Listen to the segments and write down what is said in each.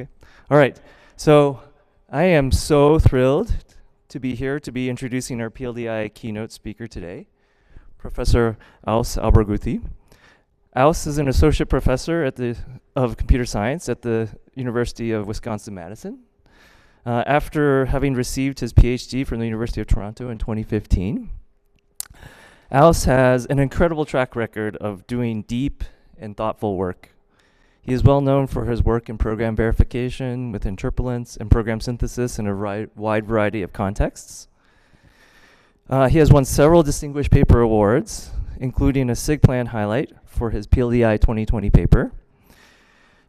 Okay. All right. So I am so thrilled to be here to be introducing our PLDI keynote speaker today, Professor Aws Albarghouthi. Aws is an associate professor of computer science at the University of Wisconsin-Madison. After having received his PhD from the University of Toronto in 2015, Aws has an incredible track record of doing deep and thoughtful work. He is well known for his work in program verification with interpolants and program synthesis in a wide variety of contexts. He has won several distinguished paper awards, including a SIGPlan highlight for his PLDI'26 paper.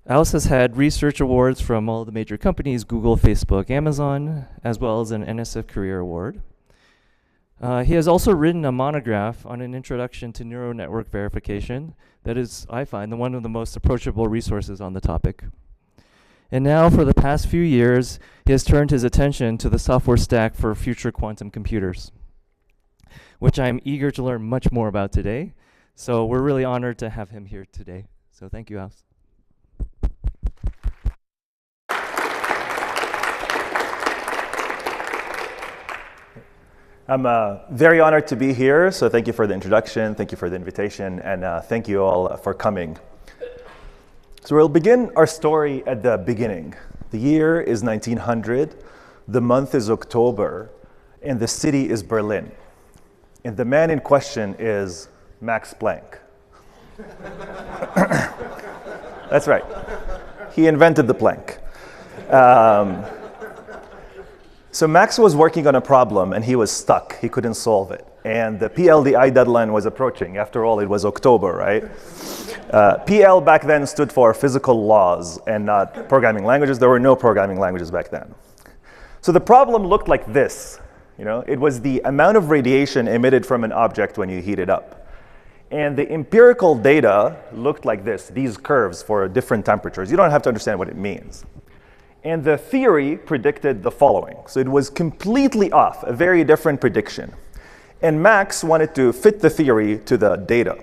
Aws has had research awards from all the major companies, Google, Facebook, Amazon, as well as an NSF Career Award. He has also written a monograph on an introduction to neural network verification that is, I find, one of the most approachable resources on the topic. And now, for the past few years, he has turned his attention to the software stack for future quantum computers, which I'm eager to learn much more about today. So we're really honored to have him here today. So thank you, Aws. I'm very honored to be here, so thank you for the introduction, thank you for the invitation, and thank you all for coming. So we'll begin our story at the beginning. The year is 1900, the month is October, and the city is Berlin. And the man in question is Max Planck. That's right. He invented the Planck. So Max was working on a problem and he was stuck. He couldn't solve it. And the PLDI deadline was approaching. After all, it was October, right? PL back then stood for physical laws and not programming languages. There were no programming languages back then. So the problem looked like this. It was the amount of radiation emitted from an object when you heat it up. And the empirical data looked like this, these curves for different temperatures. You don't have to understand what it means. And the theory predicted the following. So it was completely off, a very different prediction. And Max wanted to fit the theory to the data.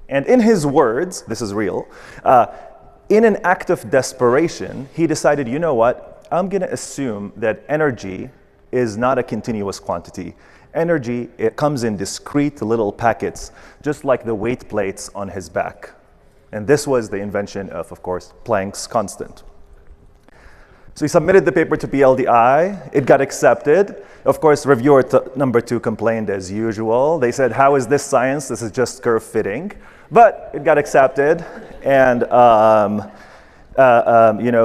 And in his words, this is real, in an act of desperation, he decided, you know what, I'm going to assume that energy is not a continuous quantity. Energy, it comes in discrete little packets, just like the weight plates on his back. And this was the invention of course, Planck's constant. So he submitted the paper to PLDI. It got accepted. Of course, reviewer number 2 complained as usual. They said, how is this science? This is just curve fitting. But it got accepted. And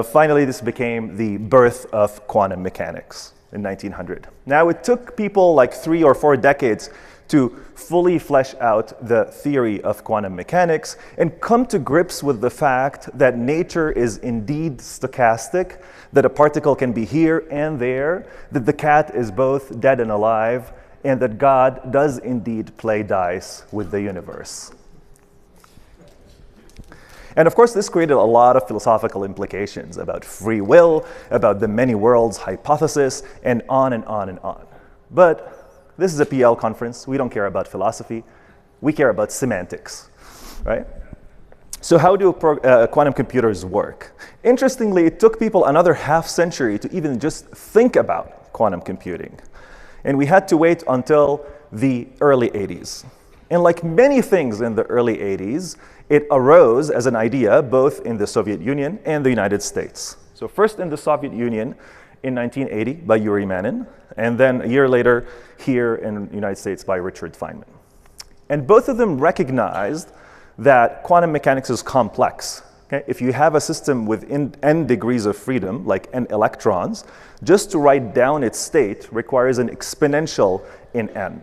finally, this became the birth of quantum mechanics in 1900. Now, it took people like 3 or 4 decades to fully flesh out the theory of quantum mechanics and come to grips with the fact that nature is indeed stochastic, that a particle can be here and there, that the cat is both dead and alive, and that God does indeed play dice with the universe. And of course, this created a lot of philosophical implications about free will, about the many worlds hypothesis, and on and on and on. But this is a PL conference. We don't care about philosophy. We care about semantics, right? So how do quantum computers work? Interestingly, it took people another half century to even just think about quantum computing. And we had to wait until the early 80s. And like many things in the early 80s, it arose as an idea both in the Soviet Union and the United States. So first in the Soviet Union in 1980 by Yuri Manin, and then a year later here in the United States by Richard Feynman. And both of them recognized that quantum mechanics is complex. Okay? If you have a system with n degrees of freedom, like n electrons, just to write down its state requires an exponential in n.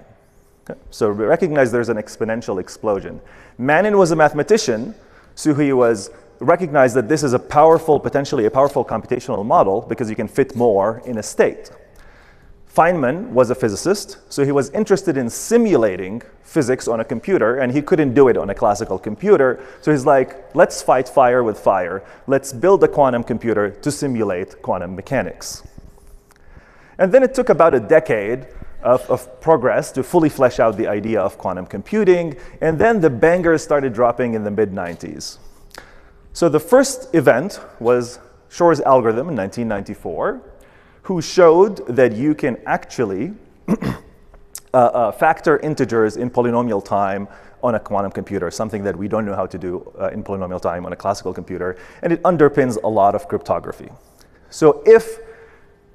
Okay? So we recognize there's an exponential explosion. Manin was a mathematician, so he recognized that this is potentially a powerful computational model because you can fit more in a state. Feynman was a physicist, so he was interested in simulating physics on a computer, and he couldn't do it on a classical computer. So he's like, let's fight fire with fire. Let's build a quantum computer to simulate quantum mechanics. And then it took about a decade of progress to fully flesh out the idea of quantum computing, and then the bangers started dropping in the mid-90s. So the first event was Shor's algorithm in 1994, who showed that you can actually factor integers in polynomial time on a quantum computer, something that we don't know how to do in polynomial time on a classical computer, and it underpins a lot of cryptography. So if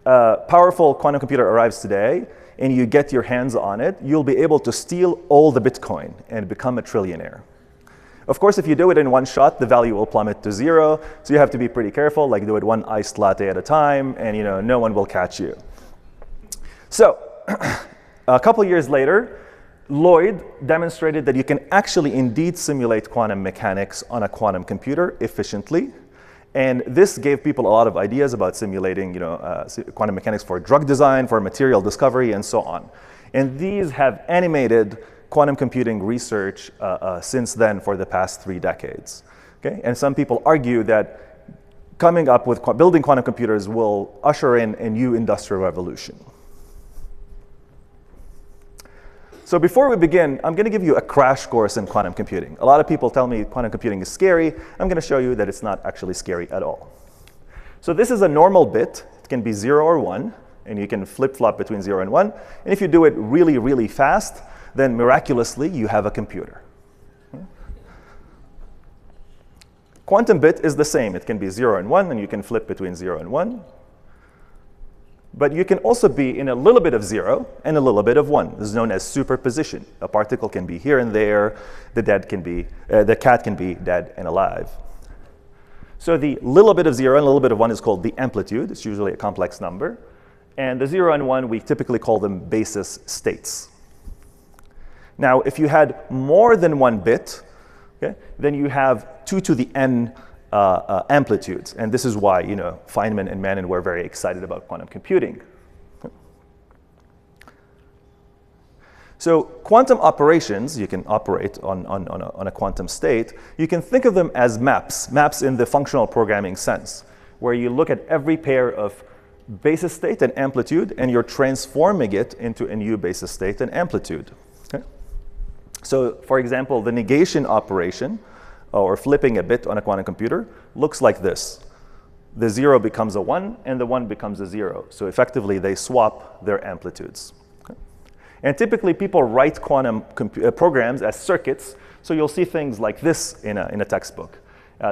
a powerful quantum computer arrives today and you get your hands on it, you'll be able to steal all the Bitcoin and become a trillionaire. Of course, if you do it in one shot, the value will plummet to 0, so you have to be pretty careful, like do it one iced latte at a time, and no one will catch you. So a couple years later, Lloyd demonstrated that you can actually indeed simulate quantum mechanics on a quantum computer efficiently. And this gave people a lot of ideas about simulating quantum mechanics for drug design, for material discovery, and so on. And these have animated quantum computing research since then for the past 3 decades. Okay? And some people argue that coming up with building quantum computers will usher in a new industrial revolution. So before we begin, I'm going to give you a crash course in quantum computing. A lot of people tell me quantum computing is scary. I'm going to show you that it's not actually scary at all. So this is a normal bit. It can be 0 or 1, and you can flip-flop between 0 and 1. And if you do it really, really fast, then miraculously, you have a computer. Quantum bit is the same. It can be 0 and 1, and you can flip between 0 and 1. But you can also be in a little bit of 0 and a little bit of 1. This is known as superposition. A particle can be here and there. The cat can be dead and alive. So the little bit of 0 and a little bit of 1 is called the amplitude. It's usually a complex number. And the 0 and 1, we typically call them basis states. Now, if you had more than 1 bit, okay, then you have 2 to the n amplitudes. And this is why Feynman and Manin were very excited about quantum computing. So quantum operations, you can operate on a quantum state. You can think of them as maps in the functional programming sense, where you look at every pair of basis state and amplitude, and you're transforming it into a new basis state and amplitude. Okay? So for example, the negation operation, or flipping a bit on a quantum computer, looks like this. The 0 becomes a 1, and the 1 becomes a 0. So effectively, they swap their amplitudes. Okay? And typically, people write quantum programs as circuits, so you'll see things like this in a textbook.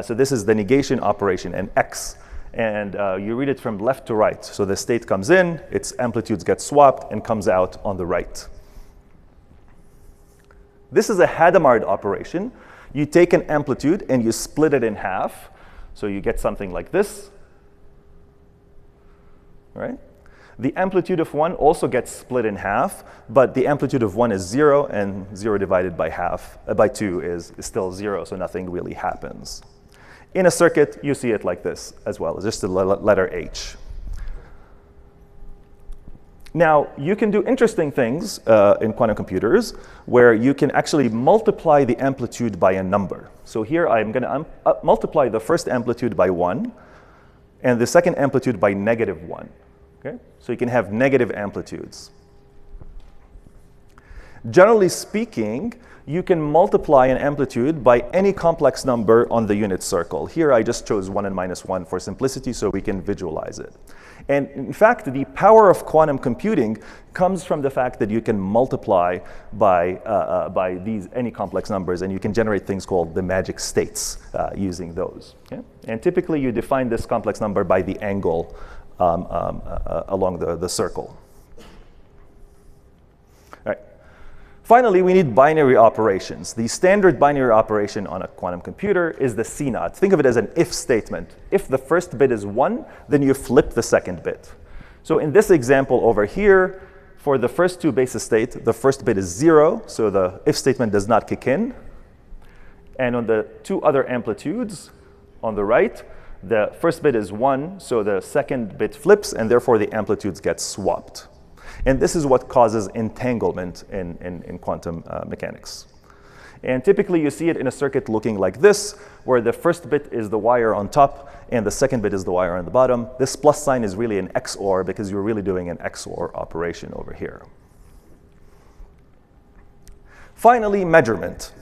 So this is the negation operation, an X. And you read it from left to right. So the state comes in, its amplitudes get swapped, and comes out on the right. This is a Hadamard operation. You take an amplitude and you split it in half. So you get something like this. Right? The amplitude of 1 also gets split in half, but the amplitude of 1 is 0, and 0 divided by 2 is still 0, so nothing really happens. In a circuit, you see it like this as well, just the letter H. Now, you can do interesting things in quantum computers where you can actually multiply the amplitude by a number. So here I'm going to multiply the first amplitude by 1 and the second amplitude by -1. Okay? So you can have negative amplitudes. Generally speaking, you can multiply an amplitude by any complex number on the unit circle. Here I just chose 1 and -1 for simplicity so we can visualize it. And in fact, the power of quantum computing comes from the fact that you can multiply by any complex numbers, and you can generate things called the magic states using those. Okay? And typically, you define this complex number by the angle along the circle. All right. Finally, we need binary operations. The standard binary operation on a quantum computer is the CNOT. Think of it as an if statement. If the first bit is 1, then you flip the second bit. So in this example over here, for the first 2 basis states, the first bit is 0, so the if statement does not kick in. And on the 2 other amplitudes on the right, the first bit is 1, so the second bit flips, and therefore the amplitudes get swapped. And this is what causes entanglement in quantum mechanics. And typically, you see it in a circuit looking like this, where the first bit is the wire on top, and the second bit is the wire on the bottom. This plus sign is really an XOR, because you're really doing an XOR operation over here. Finally, measurement.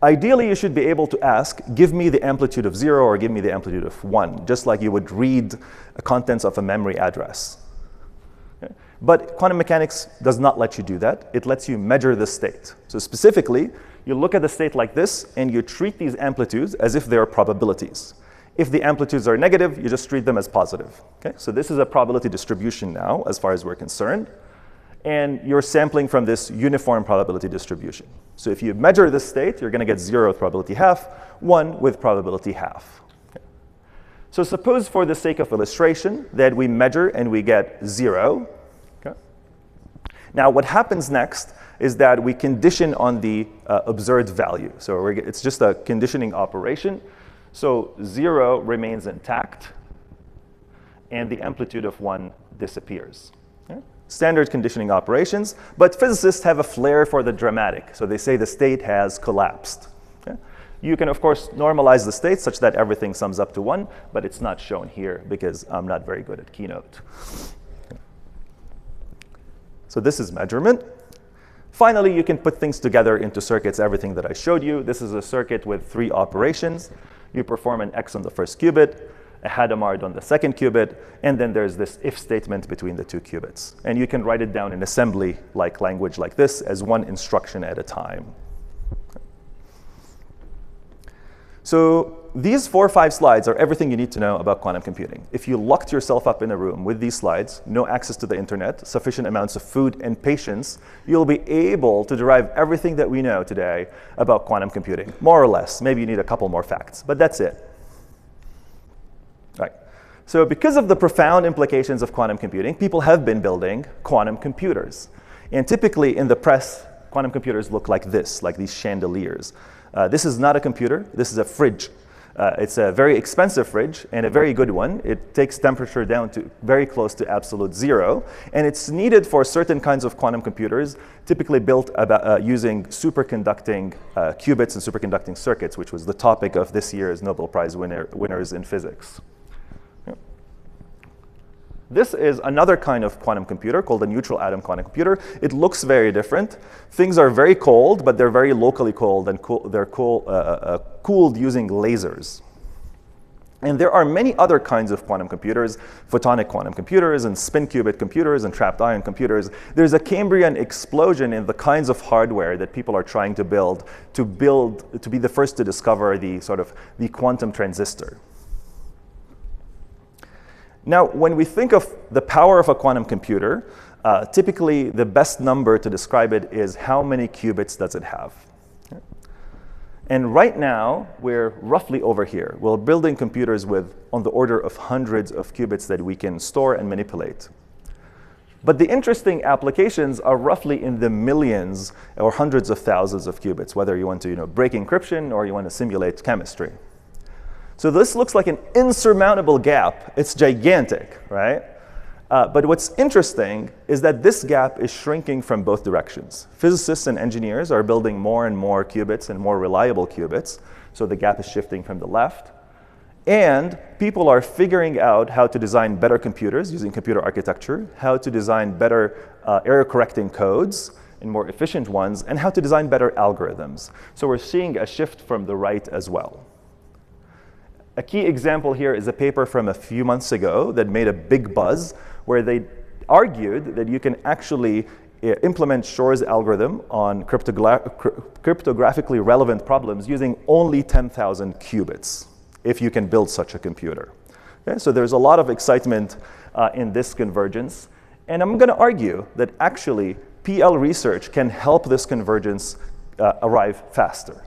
Ideally, you should be able to ask, give me the amplitude of 0 or give me the amplitude of 1, just like you would read the contents of a memory address. Okay? But quantum mechanics does not let you do that. It lets you measure the state. So specifically, you look at the state like this, and you treat these amplitudes as if they are probabilities. If the amplitudes are negative, you just treat them as positive. Okay? So this is a probability distribution now, as far as we're concerned. And you're sampling from this uniform probability distribution. So if you measure this state, you're going to get 0 with probability half, 1 with probability half. Okay. So suppose, for the sake of illustration, that we measure and we get 0. Okay. Now, what happens next is that we condition on the observed value. So it's just a conditioning operation. So 0 remains intact, and the amplitude of 1 disappears. Okay. Standard conditioning operations, but physicists have a flair for the dramatic. So they say the state has collapsed. Okay. You can, of course, normalize the state such that everything sums up to 1, but it's not shown here because I'm not very good at Keynote. Okay. So this is measurement. Finally, you can put things together into circuits, everything that I showed you. This is a circuit with 3 operations. You perform an X on the first qubit, a Hadamard on the second qubit, and then there's this if statement between the 2 qubits. And you can write it down in assembly-like language like this as one instruction at a time. So these 4 or 5 slides are everything you need to know about quantum computing. If you locked yourself up in a room with these slides, no access to the internet, sufficient amounts of food, and patience, you'll be able to derive everything that we know today about quantum computing, more or less. Maybe you need a couple more facts, but that's it. All right. So because of the profound implications of quantum computing, people have been building quantum computers. And typically in the press, quantum computers look like this, like these chandeliers. This is not a computer. This is a fridge. It's a very expensive fridge and a very good one. It takes temperature down to very close to absolute 0. And it's needed for certain kinds of quantum computers, typically built using superconducting qubits and superconducting circuits, which was the topic of this year's Nobel Prize winners in physics. This is another kind of quantum computer called a neutral atom quantum computer. It looks very different. Things are very cold, but they're very locally cold, and they're cooled using lasers. And there are many other kinds of quantum computers, photonic quantum computers, and spin qubit computers, and trapped ion computers. There's a Cambrian explosion in the kinds of hardware that people are trying to build to be the first to discover the quantum transistor. Now, when we think of the power of a quantum computer, typically the best number to describe it is how many qubits does it have. And right now, we're roughly over here. We're building computers with on the order of hundreds of qubits that we can store and manipulate. But the interesting applications are roughly in the millions or hundreds of thousands of qubits, whether you want to break encryption or you want to simulate chemistry. So this looks like an insurmountable gap. It's gigantic, right? But what's interesting is that this gap is shrinking from both directions. Physicists and engineers are building more and more qubits and more reliable qubits. So the gap is shifting from the left. And people are figuring out how to design better computers using computer architecture, how to design better error-correcting codes and more efficient ones, and how to design better algorithms. So we're seeing a shift from the right as well. A key example here is a paper from a few months ago that made a big buzz, where they argued that you can actually implement Shor's algorithm on cryptographically relevant problems using only 10,000 qubits, if you can build such a computer. Okay, so there's a lot of excitement in this convergence. And I'm going to argue that actually PL research can help this convergence arrive faster.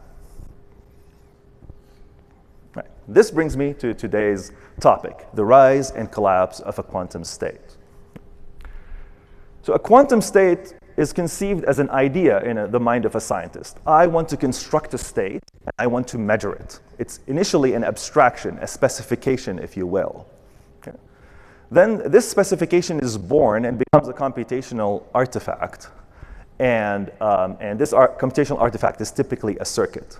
Right. This brings me to today's topic, the rise and collapse of a quantum state. So a quantum state is conceived as an idea in the mind of a scientist. I want to construct a state, and I want to measure it. It's initially an abstraction, a specification, if you will. Okay. Then this specification is born and becomes a computational artifact. And this computational artifact is typically a circuit.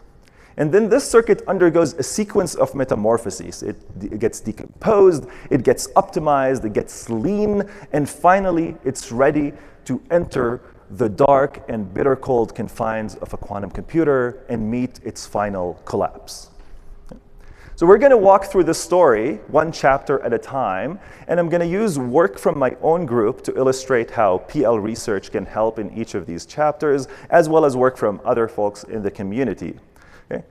And then this circuit undergoes a sequence of metamorphoses. It gets decomposed, it gets optimized, it gets lean, and finally it's ready to enter the dark and bitter cold confines of a quantum computer and meet its final collapse. So we're going to walk through this story one chapter at a time, and I'm going to use work from my own group to illustrate how PL research can help in each of these chapters, as well as work from other folks in the community. Okay?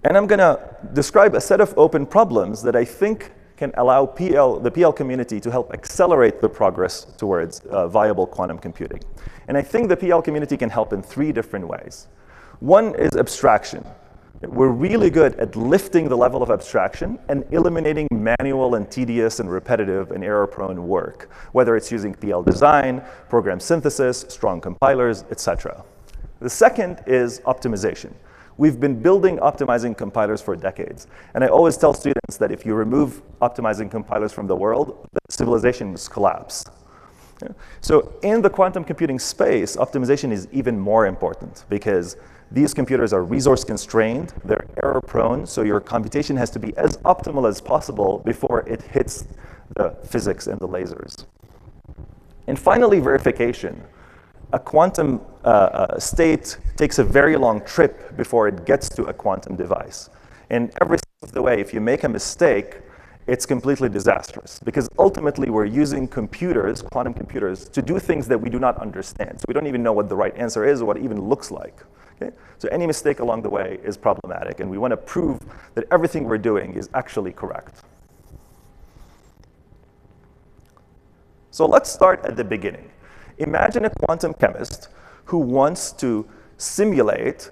And I'm going to describe a set of open problems that I think can allow the PL community to help accelerate the progress towards viable quantum computing. And I think the PL community can help in 3 different ways. One is abstraction. We're really good at lifting the level of abstraction and eliminating manual and tedious and repetitive and error-prone work, whether it's using PL design, program synthesis, strong compilers, etc. The second is optimization. We've been building optimizing compilers for decades. And I always tell students that if you remove optimizing compilers from the world, civilizations collapse. So in the quantum computing space, optimization is even more important because these computers are resource constrained, they're error prone, so your computation has to be as optimal as possible before it hits the physics and the lasers. And finally, verification. A quantum state takes a very long trip before it gets to a quantum device. And every step of the way, if you make a mistake, it's completely disastrous because ultimately we're using computers, quantum computers, to do things that we do not understand. So we don't even know what the right answer is or what it even looks like. Okay? So any mistake along the way is problematic, and we want to prove that everything we're doing is actually correct. So let's start at the beginning. Imagine a quantum chemist who wants to simulate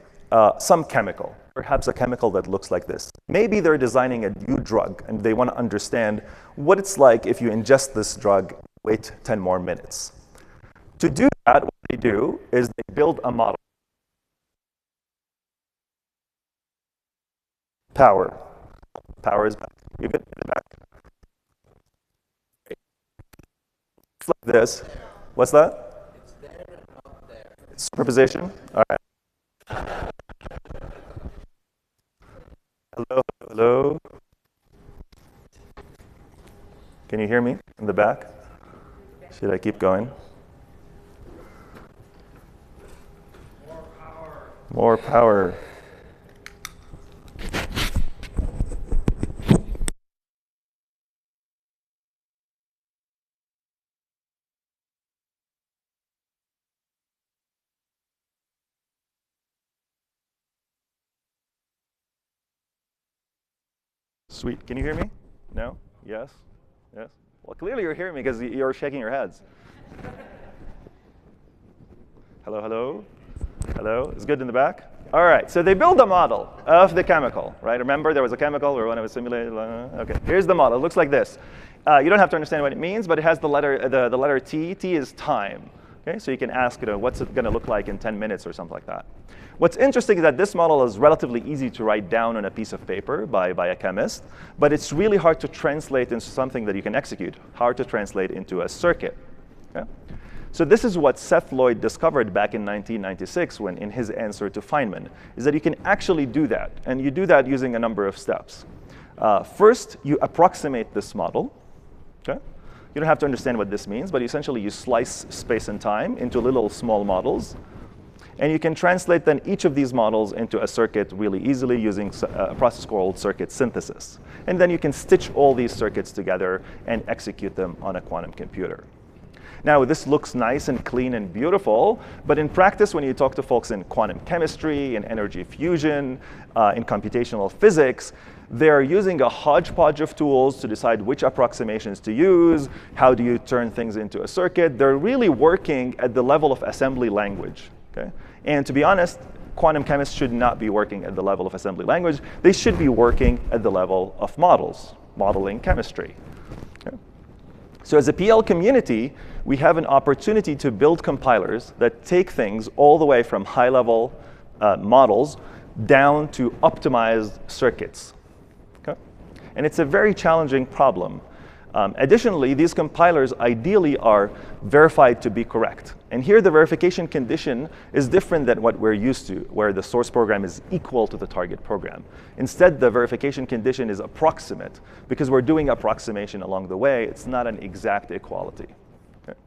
some chemical, perhaps a chemical that looks like this. Maybe they're designing a new drug, and they want to understand what it's like if you ingest this drug, wait 10 more minutes. To do that, what they do is they build a model. Power. Power is back. You get it back. It's like this. What's that? It's there and not there. Superposition? All right. Hello, hello. Can you hear me in the back? Should I keep going? More power. More power. Sweet. Can you hear me? No? Yes? Yes? Well, clearly you're hearing me because you're shaking your heads. Hello, hello? Hello? Is good in the back? All right. So they build a model of the chemical, right? Remember, there was a chemical. We want to simulate. OK. Here's the model. It looks like this. You don't have to understand what it means, but it has the letter T. T is time. Okay? So you can ask, what's it going to look like in 10 minutes or something like that. What's interesting is that this model is relatively easy to write down on a piece of paper by a chemist, but it's really hard to translate into something that you can execute, hard to translate into a circuit. Okay? So this is what Seth Lloyd discovered back in 1996 when in his answer to Feynman, is that you can actually do that. And you do that using a number of steps. First, you approximate this model. Okay? You don't have to understand what this means, but essentially you slice space and time into little small models. And you can translate then each of these models into a circuit really easily using a process called circuit synthesis. And then you can stitch all these circuits together and execute them on a quantum computer. Now, this looks nice and clean and beautiful, but in practice, when you talk to folks in quantum chemistry, in energy fusion, in computational physics, they're using a hodgepodge of tools to decide which approximations to use, how do you turn things into a circuit. They're really working at the level of assembly language. Okay? And to be honest, quantum chemists should not be working at the level of assembly language. They should be working at the level of models, modeling chemistry. Okay? So as a PL community, we have an opportunity to build compilers that take things all the way from high-level models down to optimized circuits. Okay? And it's a very challenging problem. Additionally, these compilers ideally are verified to be correct. And here the verification condition is different than what we're used to, where the source program is equal to the target program. Instead, the verification condition is approximate. Because we're doing approximation along the way, it's not an exact equality. Okay?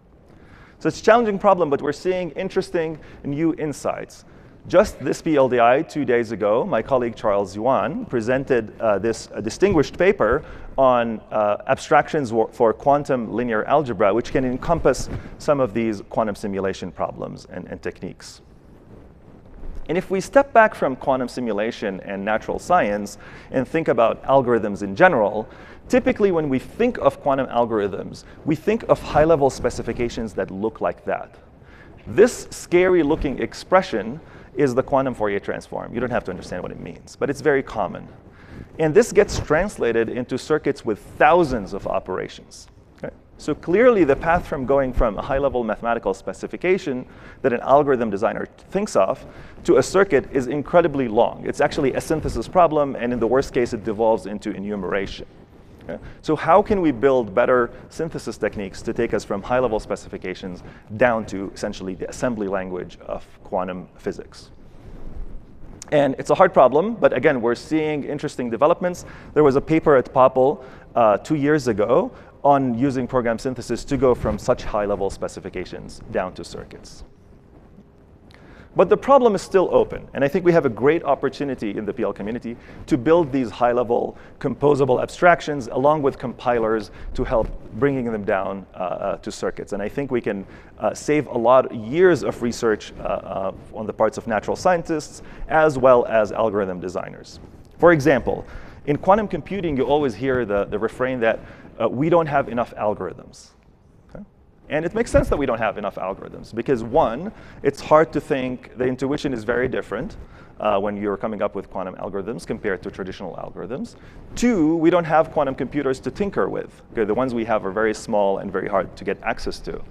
So it's a challenging problem, but we're seeing interesting new insights. Just this PLDI 2 days ago, my colleague Charles Yuan presented this distinguished paper on abstractions for quantum linear algebra, which can encompass some of these quantum simulation problems and techniques. And if we step back from quantum simulation and natural science and think about algorithms in general, typically when we think of quantum algorithms, we think of high-level specifications that look like that. This scary-looking expression is the quantum Fourier transform. You don't have to understand what it means, but it's very common. And this gets translated into circuits with thousands of operations. Okay? So clearly, the path from going from a high-level mathematical specification that an algorithm designer thinks of to a circuit is incredibly long. It's actually a synthesis problem, and in the worst case, it devolves into enumeration. Okay? So how can we build better synthesis techniques to take us from high-level specifications down to essentially the assembly language of quantum physics? And it's a hard problem, but again, we're seeing interesting developments. There was a paper at Popple 2 years ago on using program synthesis to go from such high-level specifications down to circuits. But the problem is still open, and I think we have a great opportunity in the PL community to build these high-level composable abstractions along with compilers to help bringing them down to circuits. And I think we can save a lot of years of research on the parts of natural scientists as well as algorithm designers. For example, in quantum computing, you always hear the refrain that we don't have enough algorithms. And it makes sense that we don't have enough algorithms because, one, it's hard to think. The intuition is very different when you're coming up with quantum algorithms compared to traditional algorithms. Two, we don't have quantum computers to tinker with. Okay, the ones we have are very small and very hard to get access to.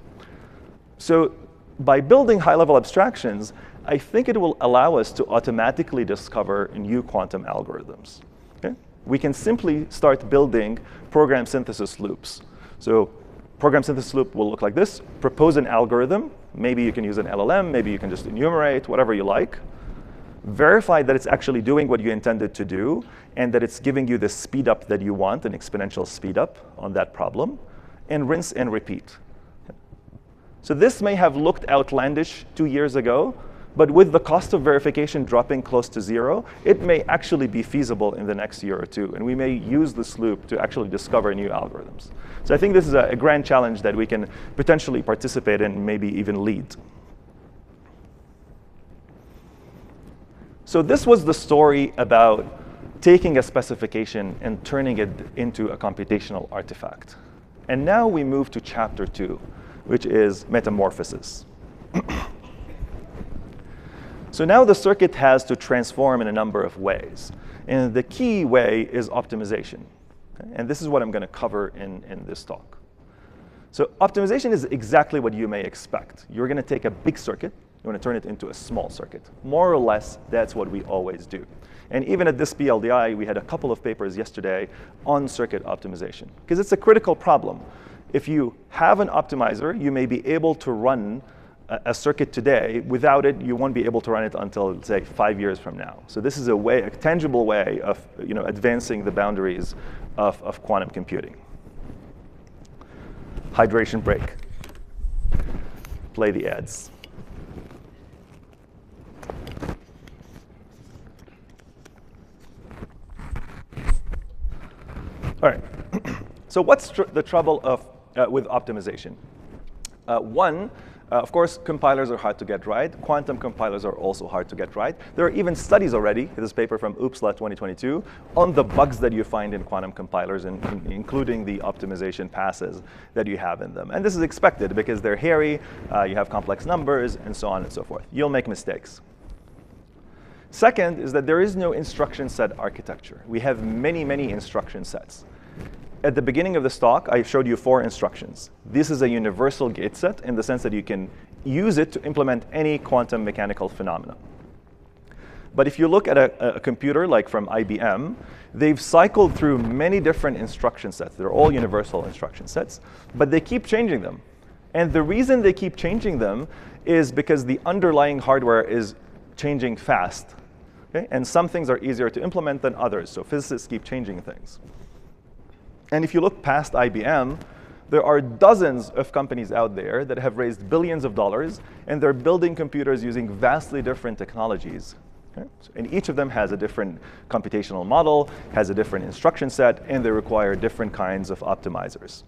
So by building high-level abstractions, I think it will allow us to automatically discover new quantum algorithms. Okay? We can simply start building program synthesis loops. So program synthesis loop will look like this. Propose an algorithm. Maybe you can use an LLM. Maybe you can just enumerate, whatever you like. Verify that it's actually doing what you intended to do and that it's giving you the speed up that you want, an exponential speed up on that problem, and rinse and repeat. So this may have looked outlandish 2 years ago, but with the cost of verification dropping close to zero, it may actually be feasible in the next year or two. And we may use this loop to actually discover new algorithms. So I think this is a grand challenge that we can potentially participate in, maybe even lead. So this was the story about taking a specification and turning it into a computational artifact. And now we move to chapter 2, which is metamorphoses. So now the circuit has to transform in a number of ways. And the key way is optimization. Okay? And this is what I'm going to cover in this talk. So optimization is exactly what you may expect. You're going to take a big circuit. You want to turn it into a small circuit. More or less, that's what we always do. And even at this PLDI, we had a couple of papers yesterday on circuit optimization, because it's a critical problem. If you have an optimizer, you may be able to run a circuit today. Without it, you won't be able to run it until, say, 5 years from now. So this is a tangible way of advancing the boundaries of quantum computing. Hydration break. Play the ads. All right. So what's the trouble with optimization? One, of course, compilers are hard to get right. Quantum compilers are also hard to get right. There are even studies already, this paper from Aws 2022, on the bugs that you find in quantum compilers, including the optimization passes that you have in them. And this is expected because they're hairy, you have complex numbers, and so on and so forth. You'll make mistakes. Second is that there is no instruction set architecture. We have many, many instruction sets. At the beginning of this talk, I showed you 4 instructions. This is a universal gate set in the sense that you can use it to implement any quantum mechanical phenomena. But if you look at a computer like from IBM, they've cycled through many different instruction sets. They're all universal instruction sets, but they keep changing them. And the reason they keep changing them is because the underlying hardware is changing fast. Okay? And some things are easier to implement than others, so physicists keep changing things. And if you look past IBM, There are dozens of companies out there that have raised billions of dollars, and they're building computers using vastly different technologies. Okay? And each of them has a different computational model, has a different instruction set, and they require different kinds of optimizers.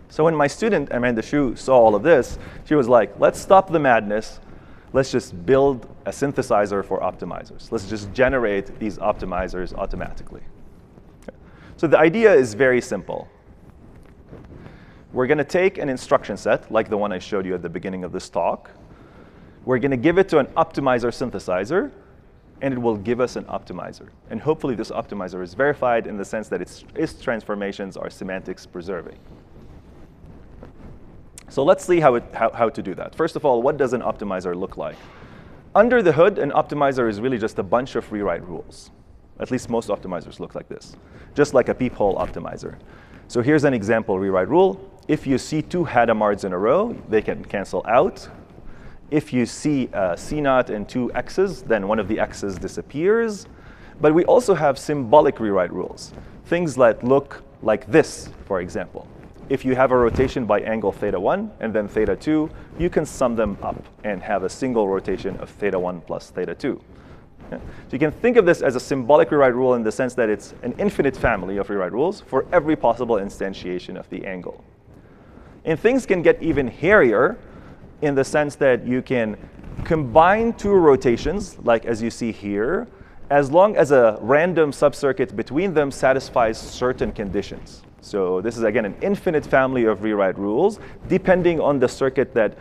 So when my student, Amanda Shu, saw all of this, she was like, let's stop the madness. Let's just build a synthesizer for optimizers. Let's just generate these optimizers automatically. Okay. So the idea is very simple. We're going to take an instruction set, like the one I showed you at the beginning of this talk. We're going to give it to an optimizer synthesizer, and it will give us an optimizer. And hopefully this optimizer is verified in the sense that its transformations are semantics preserving. So let's see how to do that. First of all, what does an optimizer look like? Under the hood, an optimizer is really just a bunch of rewrite rules. At least most optimizers look like this, just like a peephole optimizer. So here's an example rewrite rule. If you see two Hadamards in a row, they can cancel out. If you see C naught and two X's, then one of the X's disappears. But we also have symbolic rewrite rules, things that look like this, for example. If you have a rotation by angle θ1 and then θ2, you can sum them up and have a single rotation of θ1 plus θ2. Yeah? So you can think of this as a symbolic rewrite rule in the sense that it's an infinite family of rewrite rules for every possible instantiation of the angle. And things can get even hairier in the sense that you can combine two rotations, like as you see here, as long as a random subcircuit between them satisfies certain conditions. So this is, again, an infinite family of rewrite rules, depending on the circuit that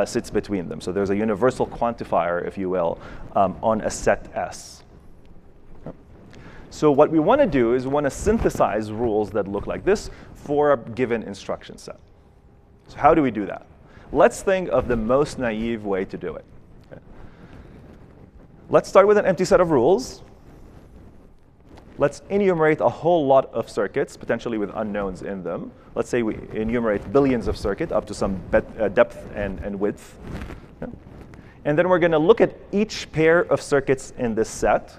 sits between them. So there's a universal quantifier, if you will, on a set S. So what we want to do is we want to synthesize rules that look like this for a given instruction set. So how do we do that? Let's think of the most naive way to do it. Okay. Let's start with an empty set of rules. Let's enumerate a whole lot of circuits, potentially with unknowns in them. Let's say we enumerate billions of circuits up to some depth and width. Okay. And then we're going to look at each pair of circuits in this set.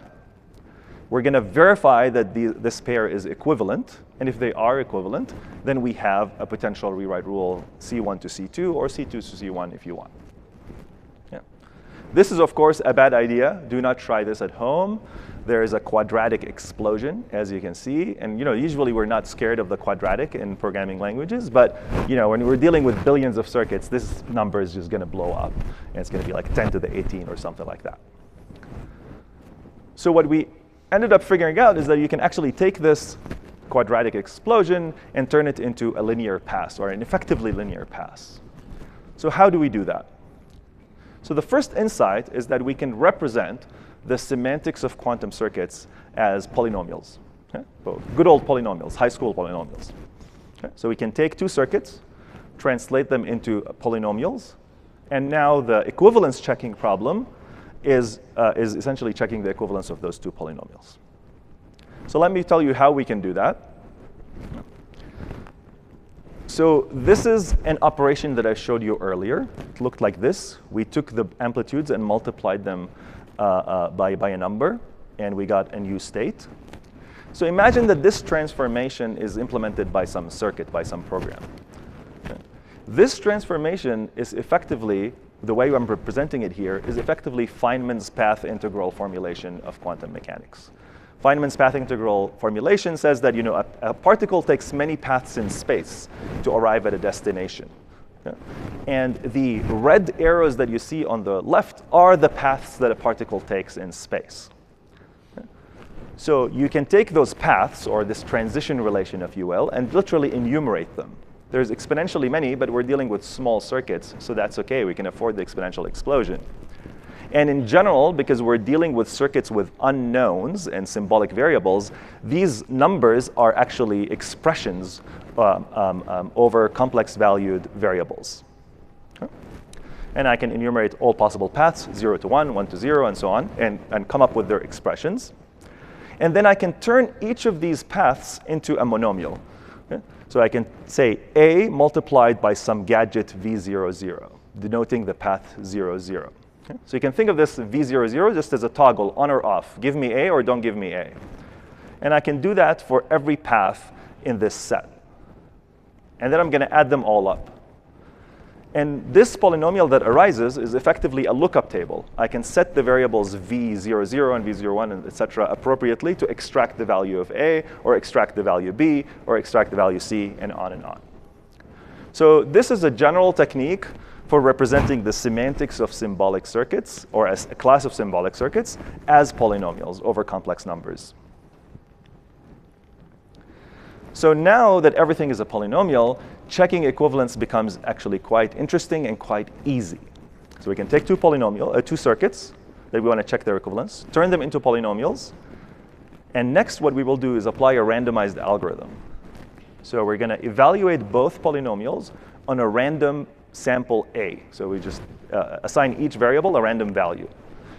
We're going to verify that this pair is equivalent. And if they are equivalent, then we have a potential rewrite rule C1 to C2 or C2 to C1 if you want. Yeah. This is, of course, a bad idea. Do not try this at home. There is a quadratic explosion, as you can see. And usually we're not scared of the quadratic in programming languages. But when we're dealing with billions of circuits, this number is just going to blow up. And it's going to be like 10 to the 18 or something like that. So what we ended up figuring out is that you can actually take this quadratic explosion and turn it into a linear pass, or an effectively linear pass. So how do we do that? So the first insight is that we can represent the semantics of quantum circuits as polynomials. Okay? So good old polynomials, high school polynomials. Okay? So we can take two circuits, translate them into polynomials, and now the equivalence checking problem is essentially checking the equivalence of those two polynomials. So let me tell you how we can do that. So this is an operation that I showed you earlier. It looked like this. We took the amplitudes and multiplied them by a number, and we got a new state. So imagine that this transformation is implemented by some circuit, by some program. Okay. This transformation is effectively, the way I'm representing it here, is effectively Feynman's path integral formulation of quantum mechanics. Feynman's path integral formulation says that a particle takes many paths in space to arrive at a destination. Okay. And the red arrows that you see on the left are the paths that a particle takes in space. Okay. So you can take those paths, or this transition relation, if you will, and literally enumerate them. There's exponentially many, but we're dealing with small circuits, so that's OK. We can afford the exponential explosion. And in general, because we're dealing with circuits with unknowns and symbolic variables, these numbers are actually expressions over complex valued variables. Okay. And I can enumerate all possible paths, 0 to 1, 1 to 0, and so on, and come up with their expressions. And then I can turn each of these paths into a monomial. Okay. So I can say A multiplied by some gadget V00, denoting the path 0, 0. Okay. So you can think of this V00 just as a toggle, on or off. Give me A or don't give me A. And I can do that for every path in this set. And then I'm going to add them all up. And this polynomial that arises is effectively a lookup table. I can set the variables v00 and v01 and et cetera appropriately to extract the value of A, or extract the value B, or extract the value C, and on and on. So this is a general technique for representing the semantics of symbolic circuits, or as a class of symbolic circuits, as polynomials over complex numbers. So now that everything is a polynomial, checking equivalence becomes actually quite interesting and quite easy. So we can take two circuits that we want to check their equivalence, turn them into polynomials, and next what we will do is apply a randomized algorithm. So we're going to evaluate both polynomials on a random sample A. So we just assign each variable a random value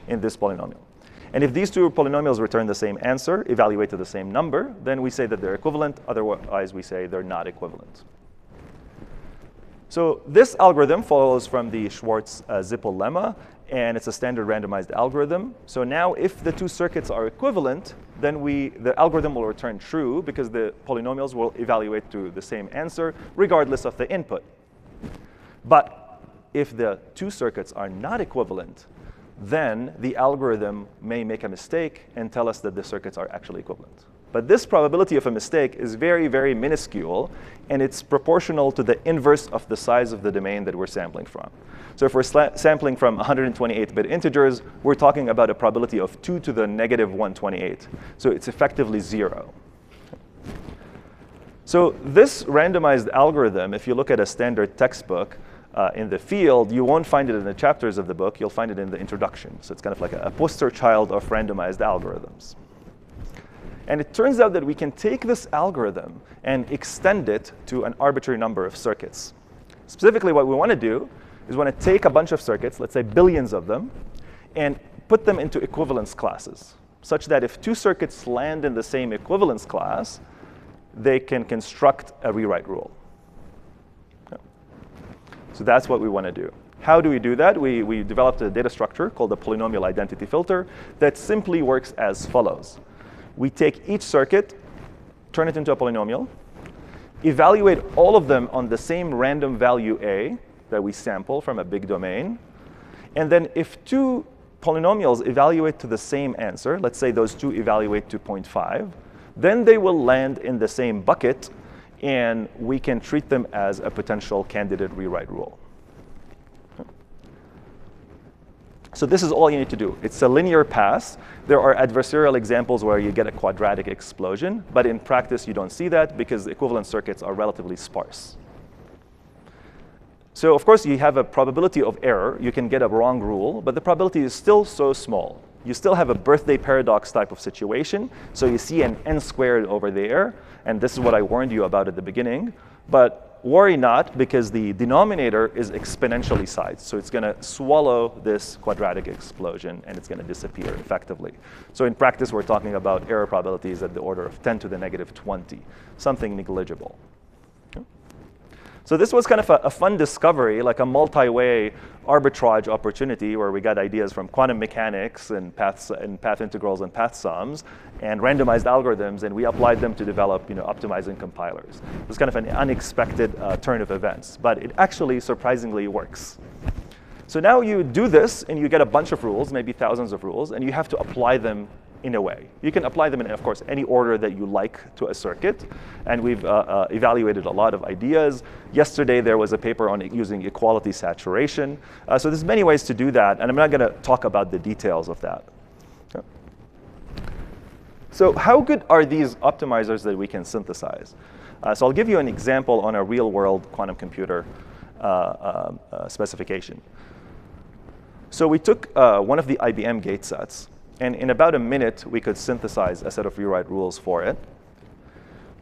in this polynomial. And if these two polynomials return the same answer, evaluate to the same number, then we say that they're equivalent. Otherwise, we say they're not equivalent. So this algorithm follows from the Schwartz-Zippel lemma, and it's a standard randomized algorithm. So now if the two circuits are equivalent, then the algorithm will return true because the polynomials will evaluate to the same answer regardless of the input. But if the two circuits are not equivalent, then the algorithm may make a mistake and tell us that the circuits are actually equivalent. But this probability of a mistake is very, very minuscule, and it's proportional to the inverse of the size of the domain that we're sampling from. So if we're sampling from 128-bit integers, we're talking about a probability of 2 to the negative 128. So it's effectively 0. So this randomized algorithm, if you look at a standard textbook, in the field, you won't find it in the chapters of the book. You'll find it in the introduction. So it's kind of like a poster child of randomized algorithms. And it turns out that we can take this algorithm and extend it to an arbitrary number of circuits. Specifically, what we want to do is we want to take a bunch of circuits, let's say billions of them, and put them into equivalence classes, such that if two circuits land in the same equivalence class, they can construct a rewrite rule. So that's what we want to do. How do we do that? We developed a data structure called the polynomial identity filter that simply works as follows. We take each circuit, turn it into a polynomial, evaluate all of them on the same random value A that we sample from a big domain. And then if two polynomials evaluate to the same answer, let's say those two evaluate to 0.5, then they will land in the same bucket, and we can treat them as a potential candidate rewrite rule. So this is all you need to do. It's a linear pass. There are adversarial examples where you get a quadratic explosion, but in practice you don't see that because equivalent circuits are relatively sparse. So of course you have a probability of error. You can get a wrong rule, but the probability is still so small. You still have a birthday paradox type of situation. So you see an n squared over there, and this is what I warned you about at the beginning. But worry not, because the denominator is exponentially sized. So it's going to swallow this quadratic explosion, and it's going to disappear effectively. So in practice, we're talking about error probabilities at the order of 10 to the negative 20, something negligible. So this was kind of a fun discovery, like a multi-way arbitrage opportunity where we got ideas from quantum mechanics and path integrals and path sums and randomized algorithms, and we applied them to develop optimizing compilers. It was kind of an unexpected turn of events, but it actually surprisingly works. So now you do this, and you get a bunch of rules, maybe thousands of rules, and you have to apply them in a way. You can apply them in, of course, any order that you like to a circuit. And we've evaluated a lot of ideas. Yesterday, there was a paper on using equality saturation. So there's many ways to do that. And I'm not going to talk about the details of that. So how good are these optimizers that we can synthesize? So I'll give you an example on a real-world quantum computer specification. So we took one of the IBM gate sets. And in about a minute, we could synthesize a set of rewrite rules for it.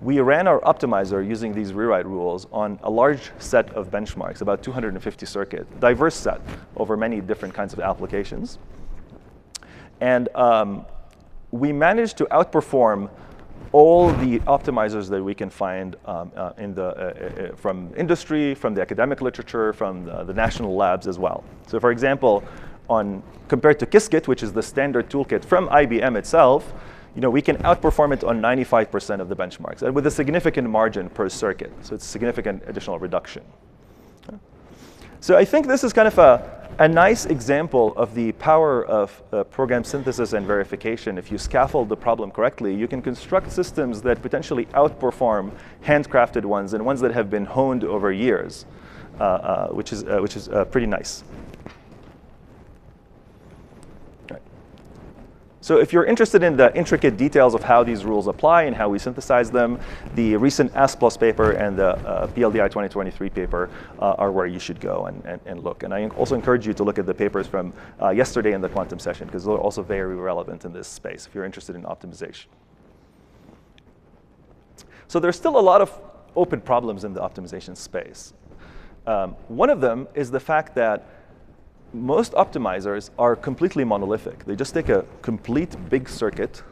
We ran our optimizer using these rewrite rules on a large set of benchmarks, about 250 circuits, diverse set over many different kinds of applications. And we managed to outperform all the optimizers that we can find from industry, from the academic literature, from the national labs as well. So for example, compared to Qiskit, which is the standard toolkit from IBM itself, we can outperform it on 95% of the benchmarks, and with a significant margin per circuit. So it's a significant additional reduction. So I think this is kind of a nice example of the power of program synthesis and verification. If you scaffold the problem correctly, you can construct systems that potentially outperform handcrafted ones and ones that have been honed over years, which is pretty nice. So if you're interested in the intricate details of how these rules apply and how we synthesize them, the recent Aws paper and the PLDI'23 paper are where you should go and look. And I also encourage you to look at the papers from yesterday in the quantum session, because they're also very relevant in this space if you're interested in optimization. So there's still a lot of open problems in the optimization space. One of them is the fact that most optimizers are completely monolithic. They just take a complete big circuit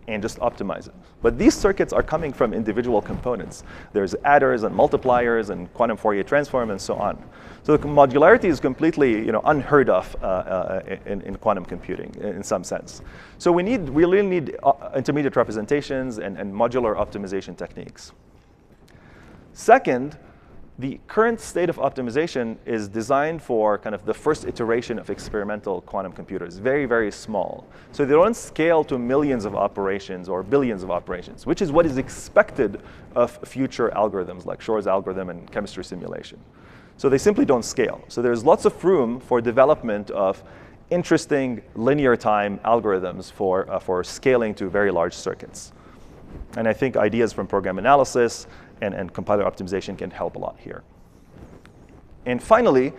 and just optimize it. But these circuits are coming from individual components. There's adders and multipliers and quantum Fourier transform and so on. So the modularity is completely unheard of in quantum computing in some sense. So we really need intermediate representations and modular optimization techniques. Second, the current state of optimization is designed for kind of the first iteration of experimental quantum computers, very, very small. So they don't scale to millions of operations or billions of operations, which is what is expected of future algorithms like Shor's algorithm and chemistry simulation. So they simply don't scale. So there's lots of room for development of interesting linear time algorithms for scaling to very large circuits. And I think ideas from program analysis and compiler optimization can help a lot here. And finally,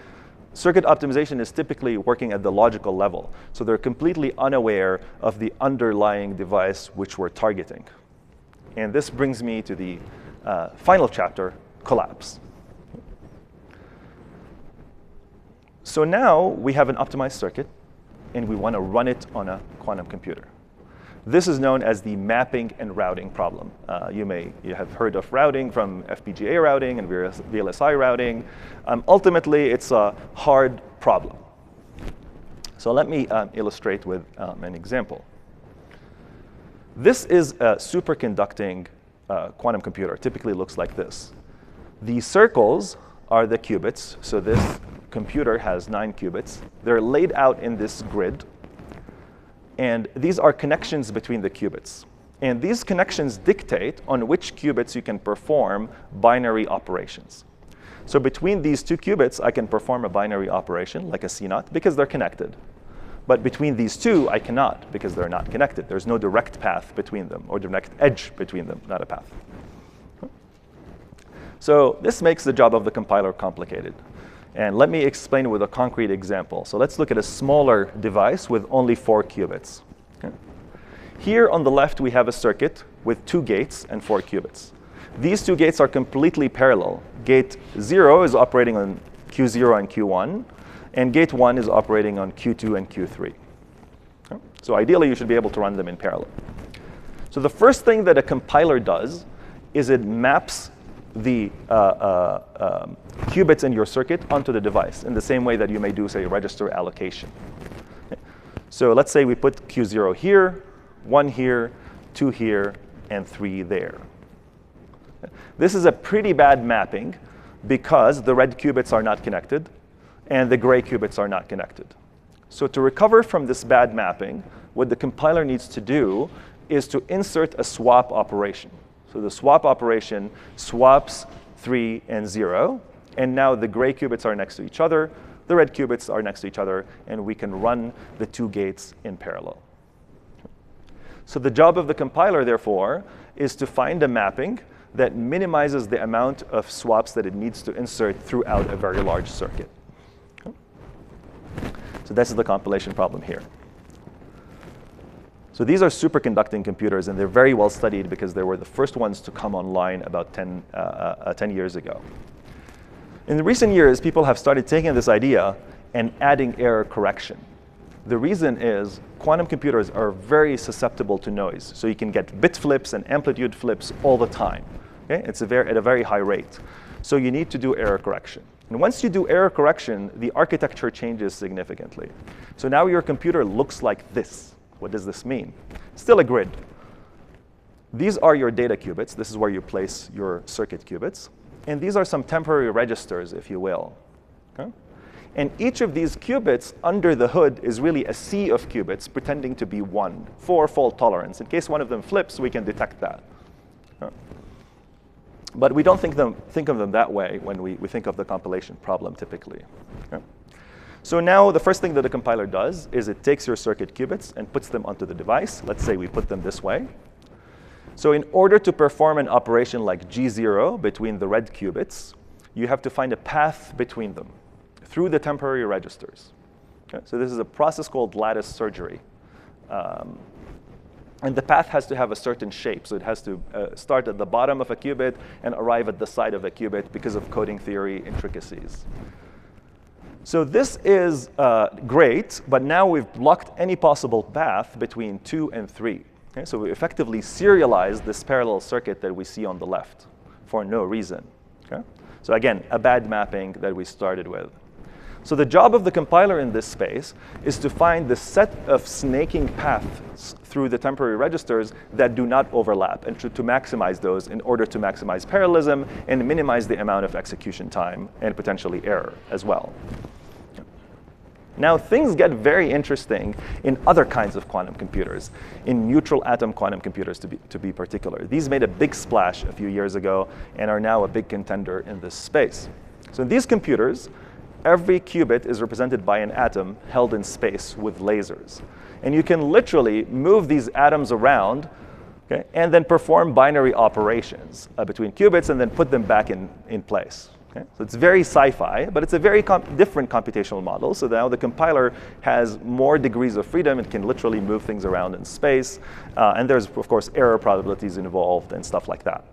circuit optimization is typically working at the logical level. So they're completely unaware of the underlying device which we're targeting. And this brings me to the final chapter, collapse. So now we have an optimized circuit, and we want to run it on a quantum computer. This is known as the mapping and routing problem. You have heard of routing from FPGA routing and VLSI routing. Ultimately, it's a hard problem. So let me illustrate with an example. This is a superconducting quantum computer. It typically looks like this. The circles are the qubits. So this computer has 9 qubits. They're laid out in this grid. And these are connections between the qubits. And these connections dictate on which qubits you can perform binary operations. So between these 2 qubits, I can perform a binary operation, like a CNOT, because they're connected. But between these 2, I cannot, because they're not connected. There's no direct path between them, or direct edge between them, not a path. So this makes the job of the compiler complicated. And let me explain with a concrete example. So let's look at a smaller device with only 4 qubits. Okay. Here on the left, we have a circuit with 2 gates and 4 qubits. These 2 gates are completely parallel. Gate 0 is operating on Q0 and Q1, and gate 1 is operating on Q2 and Q3. Okay. So ideally, you should be able to run them in parallel. So the first thing that a compiler does is it maps the qubits in your circuit onto the device in the same way that you may do, say, register allocation. Okay. So let's say we put Q0 here, 1 here, 2 here, and 3 there. Okay. This is a pretty bad mapping because the red qubits are not connected and the gray qubits are not connected. So to recover from this bad mapping, what the compiler needs to do is to insert a swap operation. So the swap operation swaps 3 and 0. And now the gray qubits are next to each other. The red qubits are next to each other. And we can run the 2 gates in parallel. So the job of the compiler, therefore, is to find a mapping that minimizes the amount of swaps that it needs to insert throughout a very large circuit. So this is the compilation problem here. So these are superconducting computers, and they're very well studied because they were the first ones to come online about 10 years ago. In recent years, people have started taking this idea and adding error correction. The reason is quantum computers are very susceptible to noise. So you can get bit flips and amplitude flips all the time. Okay? It's at a very high rate. So you need to do error correction. And once you do error correction, the architecture changes significantly. So now your computer looks like this. What does this mean? Still a grid, These are your data qubits. This is where you place your circuit qubits. And these are some temporary registers, if you will. Okay? And each of these qubits under the hood is really a sea of qubits pretending to be one for fault tolerance. In case one of them flips, we can detect that. Okay? But we don't think of them that way when we think of the compilation problem typically. Okay? So now the first thing that the compiler does is it takes your circuit qubits and puts them onto the device. Let's say we put them this way. So in order to perform an operation like G0 between the red qubits, you have to find a path between them through the temporary registers. Okay? So this is a process called lattice surgery. And the path has to have a certain shape. So it has to start at the bottom of a qubit and arrive at the side of a qubit because of coding theory intricacies. So this is great, but now we've blocked any possible path between 2 and 3. Okay? So we effectively serialized this parallel circuit that we see on the left for no reason. Okay? So again, a bad mapping that we started with. So the job of the compiler in this space is to find the set of snaking paths through the temporary registers that do not overlap and to maximize those in order to maximize parallelism and minimize the amount of execution time and potentially error as well. Now, things get very interesting in other kinds of quantum computers, in neutral atom quantum computers to be particular. These made a big splash a few years ago and are now a big contender in this space. So in these computers, every qubit is represented by an atom held in space with lasers. And you can literally move these atoms around, okay, and then perform binary operations between qubits and then put them back in place. Okay? So it's very sci-fi, but it's a very different computational model. So now the compiler has more degrees of freedom. It can literally move things around in space. And there's, of course, error probabilities involved and stuff like that.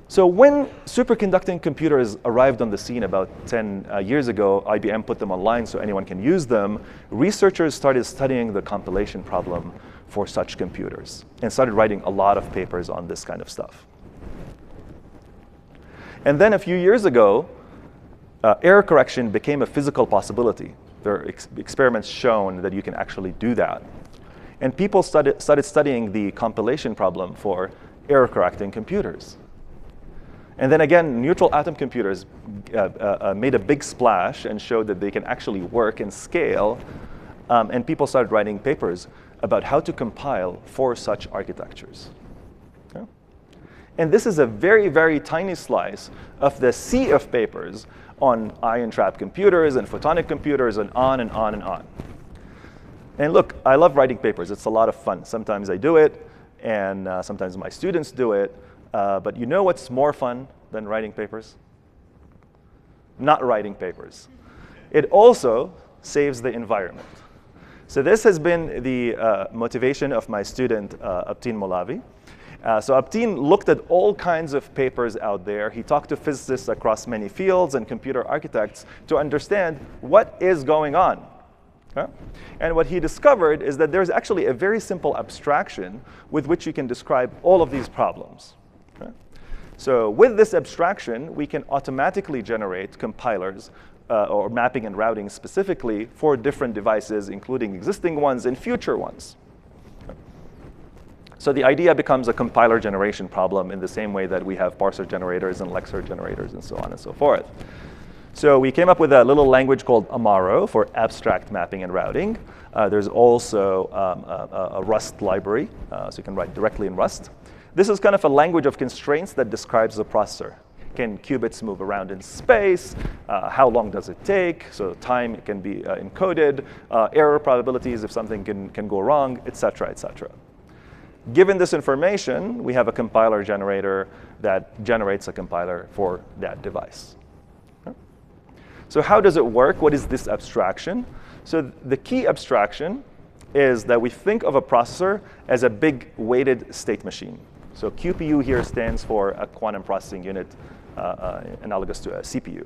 So when superconducting computers arrived on the scene about 10 years ago, IBM put them online so anyone can use them. Researchers started studying the compilation problem for such computers and started writing a lot of papers on this kind of stuff. And then a few years ago, error correction became a physical possibility. There are experiments shown that you can actually do that. And people started studying the compilation problem for error correcting computers. And then again, neutral atom computers made a big splash and showed that they can actually work and scale. And people started writing papers about how to compile for such architectures. Okay? And this is a very, very tiny slice of the sea of papers on ion trap computers and photonic computers and on and on and on. And look, I love writing papers. It's a lot of fun. Sometimes I do it, and sometimes my students do it. But you know what's more fun than writing papers? Not writing papers. It also saves the environment. So this has been the motivation of my student, Abtin Molavi. So Abtin looked at all kinds of papers out there. He talked to physicists across many fields and computer architects to understand what is going on. Okay? And what he discovered is that there's actually a very simple abstraction with which you can describe all of these problems. Okay? So with this abstraction, we can automatically generate compilers or mapping and routing specifically for different devices, including existing ones and future ones. Okay? So the idea becomes a compiler generation problem in the same way that we have parser generators and lexer generators and so on and so forth. So we came up with a little language called Amaro for abstract mapping and routing. There's also a Rust library, so you can write directly in Rust. This is kind of a language of constraints that describes the processor. Can qubits move around in space? How long does it take? So time can be encoded, error probabilities if something can go wrong, et cetera, et cetera. Given this information, we have a compiler generator that generates a compiler for that device. Okay? So how does it work? What is this abstraction? So the key abstraction is that we think of a processor as a big weighted state machine. So QPU here stands for a quantum processing unit analogous to a CPU.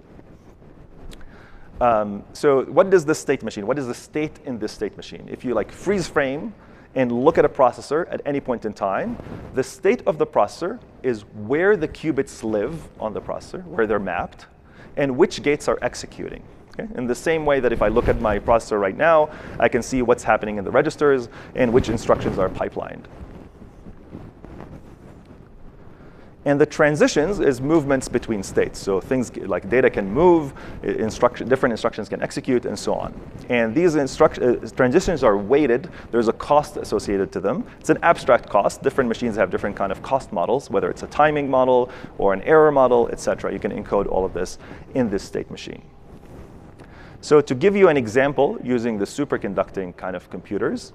So what is the state machine? What is the state in this state machine? If you like freeze frame and look at a processor at any point in time, the state of the processor is where the qubits live on the processor, where they're mapped, and which gates are executing. Okay? In the same way that if I look at my processor right now, I can see what's happening in the registers and which instructions are pipelined. And the transitions is movements between states. So things like data can move, different instructions can execute, and so on. And these transitions are weighted. There's a cost associated to them. It's an abstract cost. Different machines have different kind of cost models, whether it's a timing model or an error model, et cetera. You can encode all of this in this state machine. So to give you an example using the superconducting kind of computers,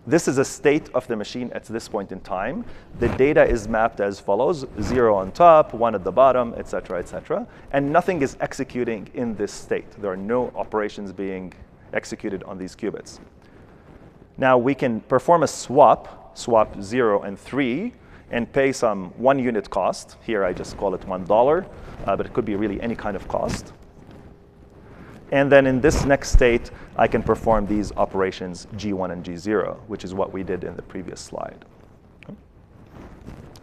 this is a state of the machine at this point in time. The data is mapped as follows: 0 on top, 1 at the bottom, et cetera, et cetera. And nothing is executing in this state. There are no operations being executed on these qubits. Now we can perform a swap 0 and 3, and pay some 1 unit cost. Here I just call it $1, but it could be really any kind of cost. And then in this next state, I can perform these operations G1 and G0, which is what we did in the previous slide.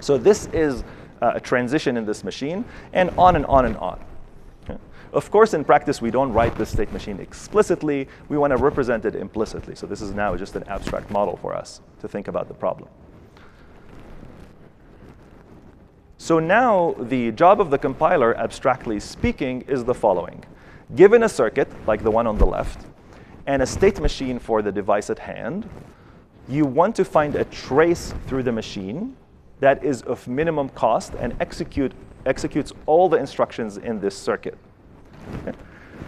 So this is a transition in this machine, and on and on and on. Of course, in practice, we don't write this state machine explicitly. We want to represent it implicitly. So this is now just an abstract model for us to think about the problem. So now the job of the compiler, abstractly speaking, is the following. Given a circuit, like the one on the left, and a state machine for the device at hand, you want to find a trace through the machine that is of minimum cost and executes all the instructions in this circuit. Okay.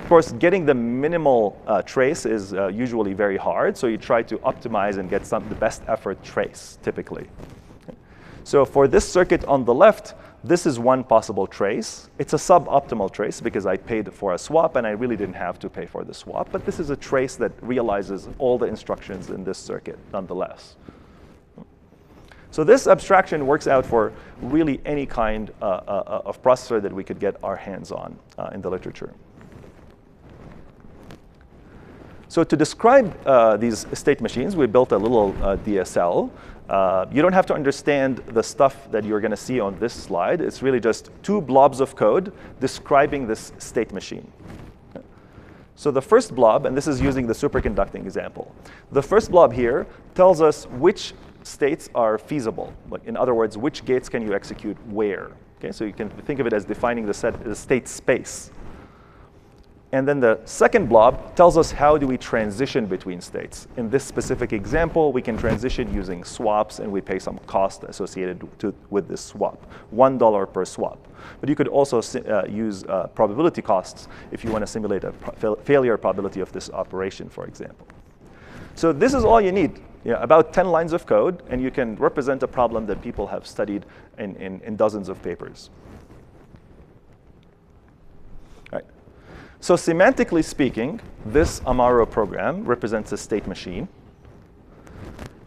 Of course, getting the minimal trace is usually very hard, so you try to optimize and get the best effort trace, typically. Okay. So for this circuit on the left, this is one possible trace. It's a suboptimal trace because I paid for a swap and I really didn't have to pay for the swap. But this is a trace that realizes all the instructions in this circuit nonetheless. So this abstraction works out for really any kind of processor that we could get our hands on in the literature. So to describe these state machines, we built a little DSL. You don't have to understand the stuff that you're going to see on this slide. It's really just 2 blobs of code describing this state machine. So the first blob, and this is using the superconducting example. The first blob here tells us which states are feasible. Like, in other words, which gates can you execute where. Okay, so you can think of it as defining the state space. And then the second blob tells us how do we transition between states. In this specific example, we can transition using swaps, and we pay some cost associated with this swap, $1 per swap. But you could also use probability costs if you want to simulate a failure probability of this operation, for example. So this is all you need, about 10 lines of code, and you can represent a problem that people have studied in dozens of papers. So semantically speaking, this Amaro program represents a state machine.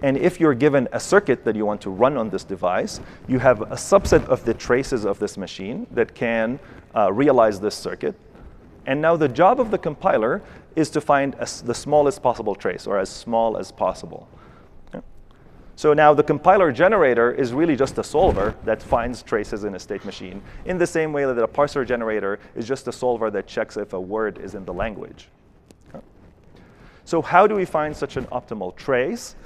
And if you're given a circuit that you want to run on this device, you have a subset of the traces of this machine that can realize this circuit. And now the job of the compiler is to find the smallest possible trace, or as small as possible. So now the compiler generator is really just a solver that finds traces in a state machine, in the same way that a parser generator is just a solver that checks if a word is in the language. So how do we find such an optimal trace?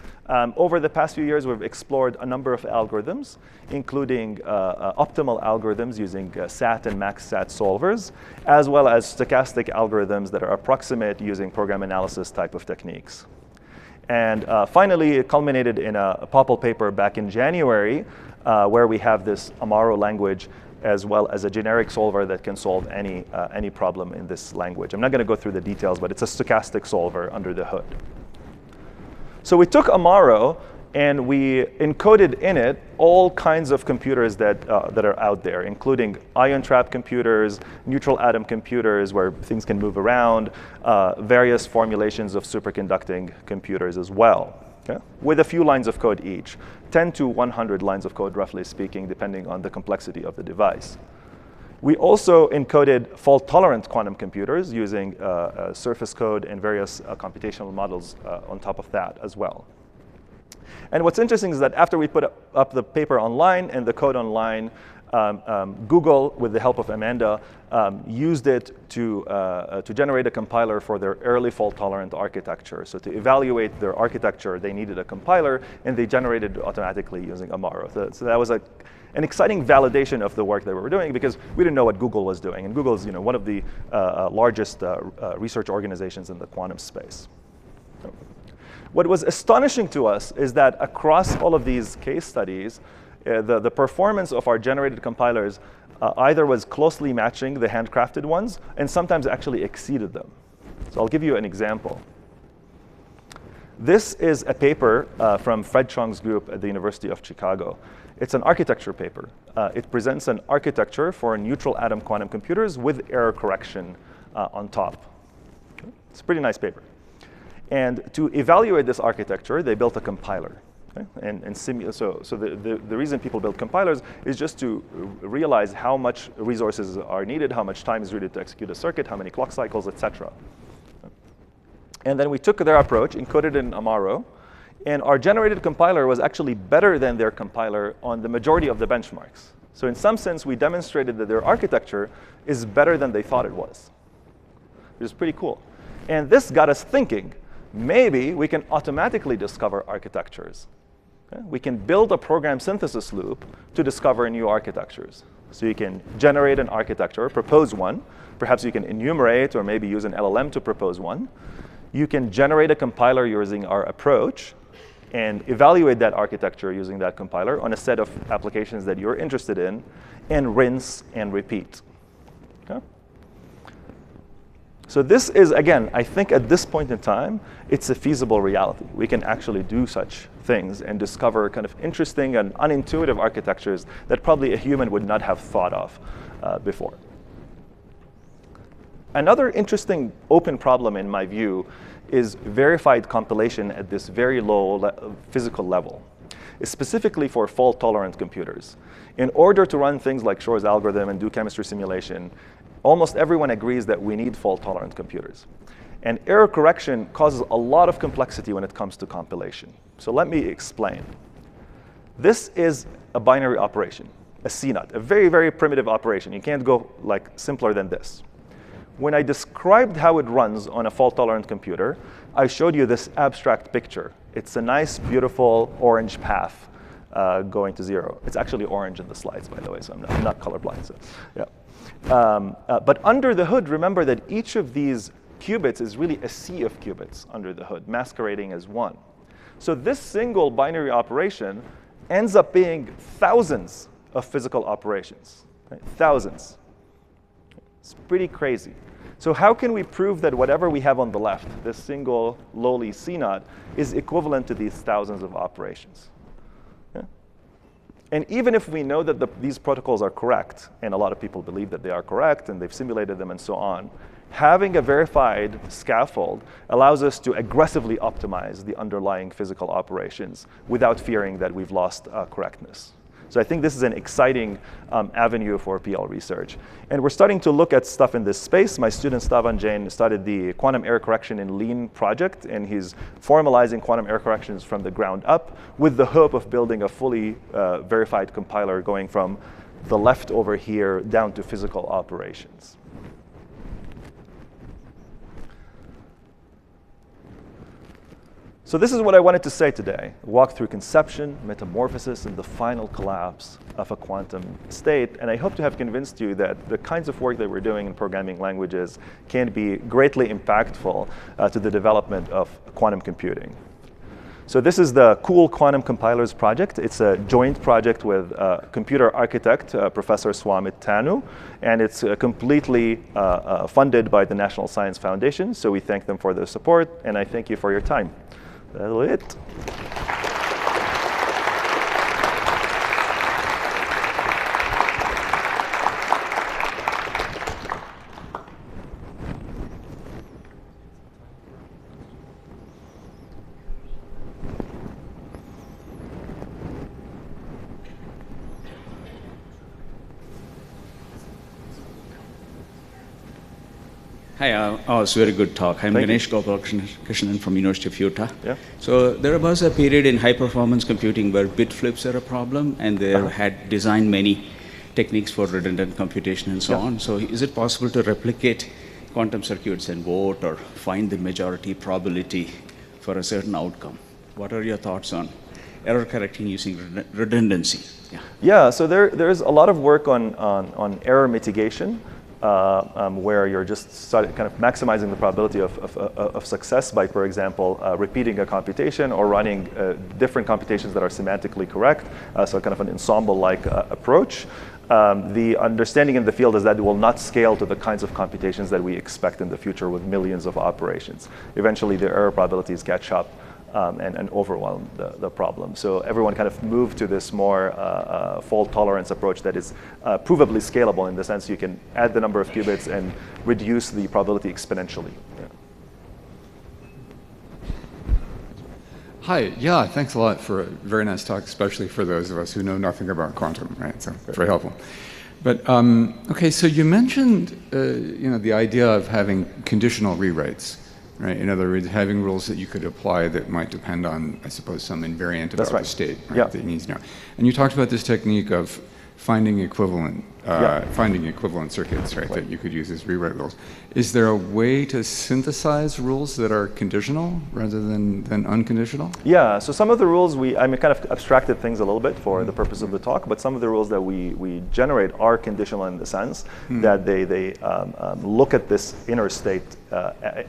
Over the past few years, we've explored a number of algorithms, including optimal algorithms using SAT and max-SAT solvers, as well as stochastic algorithms that are approximate using program analysis type of techniques. And finally, it culminated in a POPL paper back in January, where we have this Amaro language as well as a generic solver that can solve any problem in this language. I'm not going to go through the details, but it's a stochastic solver under the hood. So we took Amaro and we encoded in it all kinds of computers that are out there, including ion trap computers, neutral atom computers where things can move around, various formulations of superconducting computers as well, okay? With a few lines of code each, 10 to 100 lines of code, roughly speaking, depending on the complexity of the device. We also encoded fault-tolerant quantum computers using surface code and various computational models on top of that as well. And what's interesting is that after we put up the paper online and the code online, Google, with the help of Amanda, used it to generate a compiler for their early fault-tolerant architecture. So to evaluate their architecture, they needed a compiler, and they generated it automatically using Amaro. So that was an exciting validation of the work that we were doing, because we didn't know what Google was doing. And Google is one of the largest research organizations in the quantum space. What was astonishing to us is that across all of these case studies, the performance of our generated compilers either was closely matching the handcrafted ones, and sometimes actually exceeded them. So I'll give you an example. This is a paper from Fred Chong's group at the University of Chicago. It's an architecture paper. It presents an architecture for neutral atom quantum computers with error correction on top. It's a pretty nice paper. And to evaluate this architecture, they built a compiler. Okay? So the reason people build compilers is just to realize how much resources are needed, how much time is needed to execute a circuit, how many clock cycles, etc. And then we took their approach, encoded it in Amaro, and our generated compiler was actually better than their compiler on the majority of the benchmarks. So in some sense, we demonstrated that their architecture is better than they thought it was, which is pretty cool. And this got us thinking, maybe we can automatically discover architectures. Okay? We can build a program synthesis loop to discover new architectures. So you can generate an architecture, propose one. Perhaps you can enumerate or maybe use an LLM to propose one. You can generate a compiler using our approach and evaluate that architecture using that compiler on a set of applications that you're interested in, and rinse and repeat. Okay? So this is, again, I think at this point in time, it's a feasible reality. We can actually do such things and discover kind of interesting and unintuitive architectures that probably a human would not have thought of before. Another interesting open problem, in my view, is verified compilation at this very low physical level, specifically for fault-tolerant computers. In order to run things like Shor's algorithm and do chemistry simulation, almost everyone agrees that we need fault-tolerant computers. And error correction causes a lot of complexity when it comes to compilation. So let me explain. This is a binary operation, a CNOT, a very, very primitive operation. You can't go like simpler than this. When I described how it runs on a fault-tolerant computer, I showed you this abstract picture. It's a nice, beautiful orange path going to 0. It's actually orange in the slides, by the way, so I'm not colorblind. So, yeah. But under the hood, remember that each of these qubits is really a sea of qubits under the hood, masquerading as one. So this single binary operation ends up being thousands of physical operations, right? Thousands. It's pretty crazy. So how can we prove that whatever we have on the left, this single lowly CNOT, is equivalent to these thousands of operations? Yeah? And even if we know that these protocols are correct, and a lot of people believe that they are correct, and they've simulated them and so on, having a verified scaffold allows us to aggressively optimize the underlying physical operations without fearing that we've lost correctness. So I think this is an exciting avenue for PL research. And we're starting to look at stuff in this space. My student Stavan Jain started the quantum error correction in Lean project, and he's formalizing quantum error corrections from the ground up with the hope of building a fully verified compiler going from the left over here down to physical operations. So this is what I wanted to say today. Walk through conception, metamorphosis, and the final collapse of a quantum state. And I hope to have convinced you that the kinds of work that we're doing in programming languages can be greatly impactful to the development of quantum computing. So this is the Cool Quantum Compilers project. It's a joint project with computer architect, Professor Swamit Tanu, and it's completely funded by the National Science Foundation. So we thank them for their support, and I thank you for your time. That's it. Hi, Aws, very good talk. I'm Thank Ganesh Gopalakrishnan from University of Utah. Yeah. So there was a period in high-performance computing where bit flips are a problem, and they had designed many techniques for redundant computation and so on. So is it possible to replicate quantum circuits and vote or find the majority probability for a certain outcome? What are your thoughts on error correcting using redundancy? Yeah, so there's a lot of work on error mitigation, where you're just kind of maximizing the probability of success by, for example, repeating a computation or running different computations that are semantically correct, so kind of an ensemble-like approach. The understanding in the field is that it will not scale to the kinds of computations that we expect in the future with millions of operations. Eventually, the error probabilities catch up and overwhelm the problem. So everyone kind of moved to this more fault tolerance approach that is provably scalable in the sense you can add the number of qubits and reduce the probability exponentially. Hi, yeah, thanks a lot for a very nice talk, especially for those of us who know nothing about quantum, right? So very helpful. But okay, so you mentioned the idea of having conditional rewrites. Right. In other words, having rules that you could apply that might depend on, I suppose, some invariant about the state, right, that you need to know. And you talked about this technique of finding equivalent circuits, right, that you could use as rewrite rules. Is there a way to synthesize rules that are conditional rather than unconditional? Yeah. So some of the rules I kind of abstracted things a little bit for the purpose of the talk, but some of the rules that we generate are conditional in the sense that they look at this inner state,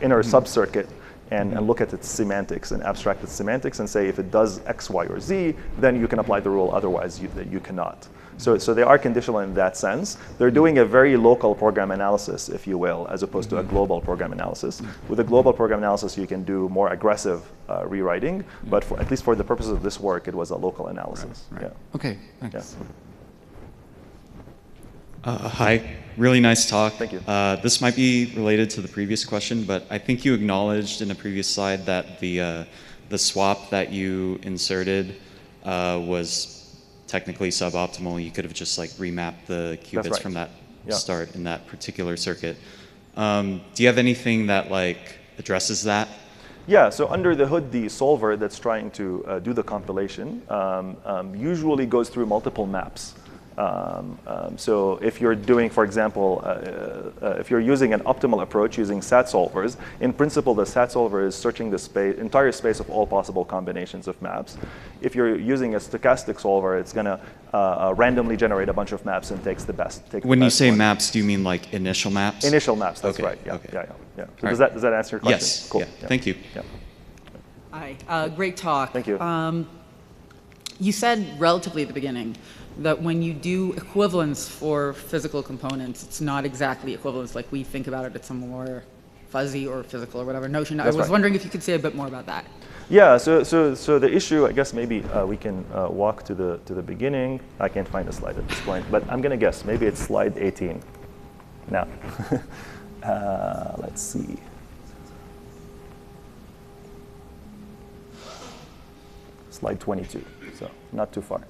inner subcircuit, and look at its semantics and abstract its semantics and say if it does X, Y, or Z, then you can apply the rule. Otherwise, you cannot. So they are conditional in that sense. They're doing a very local program analysis, if you will, as opposed to a global program analysis. With a global program analysis, you can do more aggressive rewriting, but at least for the purposes of this work, it was a local analysis. Right. Okay, thanks. Hi, really nice talk. Thank you. This might be related to the previous question, but I think you acknowledged in a previous slide that the swap that you inserted was technically suboptimal. You could have just like remapped the qubits from that start in that particular circuit. Do you have anything that like addresses that? Yeah, so under the hood, the solver that's trying to do the compilation usually goes through multiple maps. So if you're doing, for example, if you're using an optimal approach using SAT solvers, in principle, the SAT solver is searching the entire space of all possible combinations of maps. If you're using a stochastic solver, it's going to randomly generate a bunch of maps and takes the best. When you say maps, do you mean like initial maps? Initial maps, that's right. Yeah, yeah. So does that answer your question? Yes. Cool. Yeah. Thank you. Yeah. Hi, great talk. Thank you. You said relatively at the beginning that when you do equivalence for physical components, it's not exactly equivalence like we think about it. It's a more fuzzy or physical or whatever notion. I was wondering if you could say a bit more about that. Yeah, so the issue, I guess maybe we can walk to the beginning. I can't find a slide at this point, but I'm going to guess. Maybe it's slide 18. Now, let's see. Slide 22, so not too far.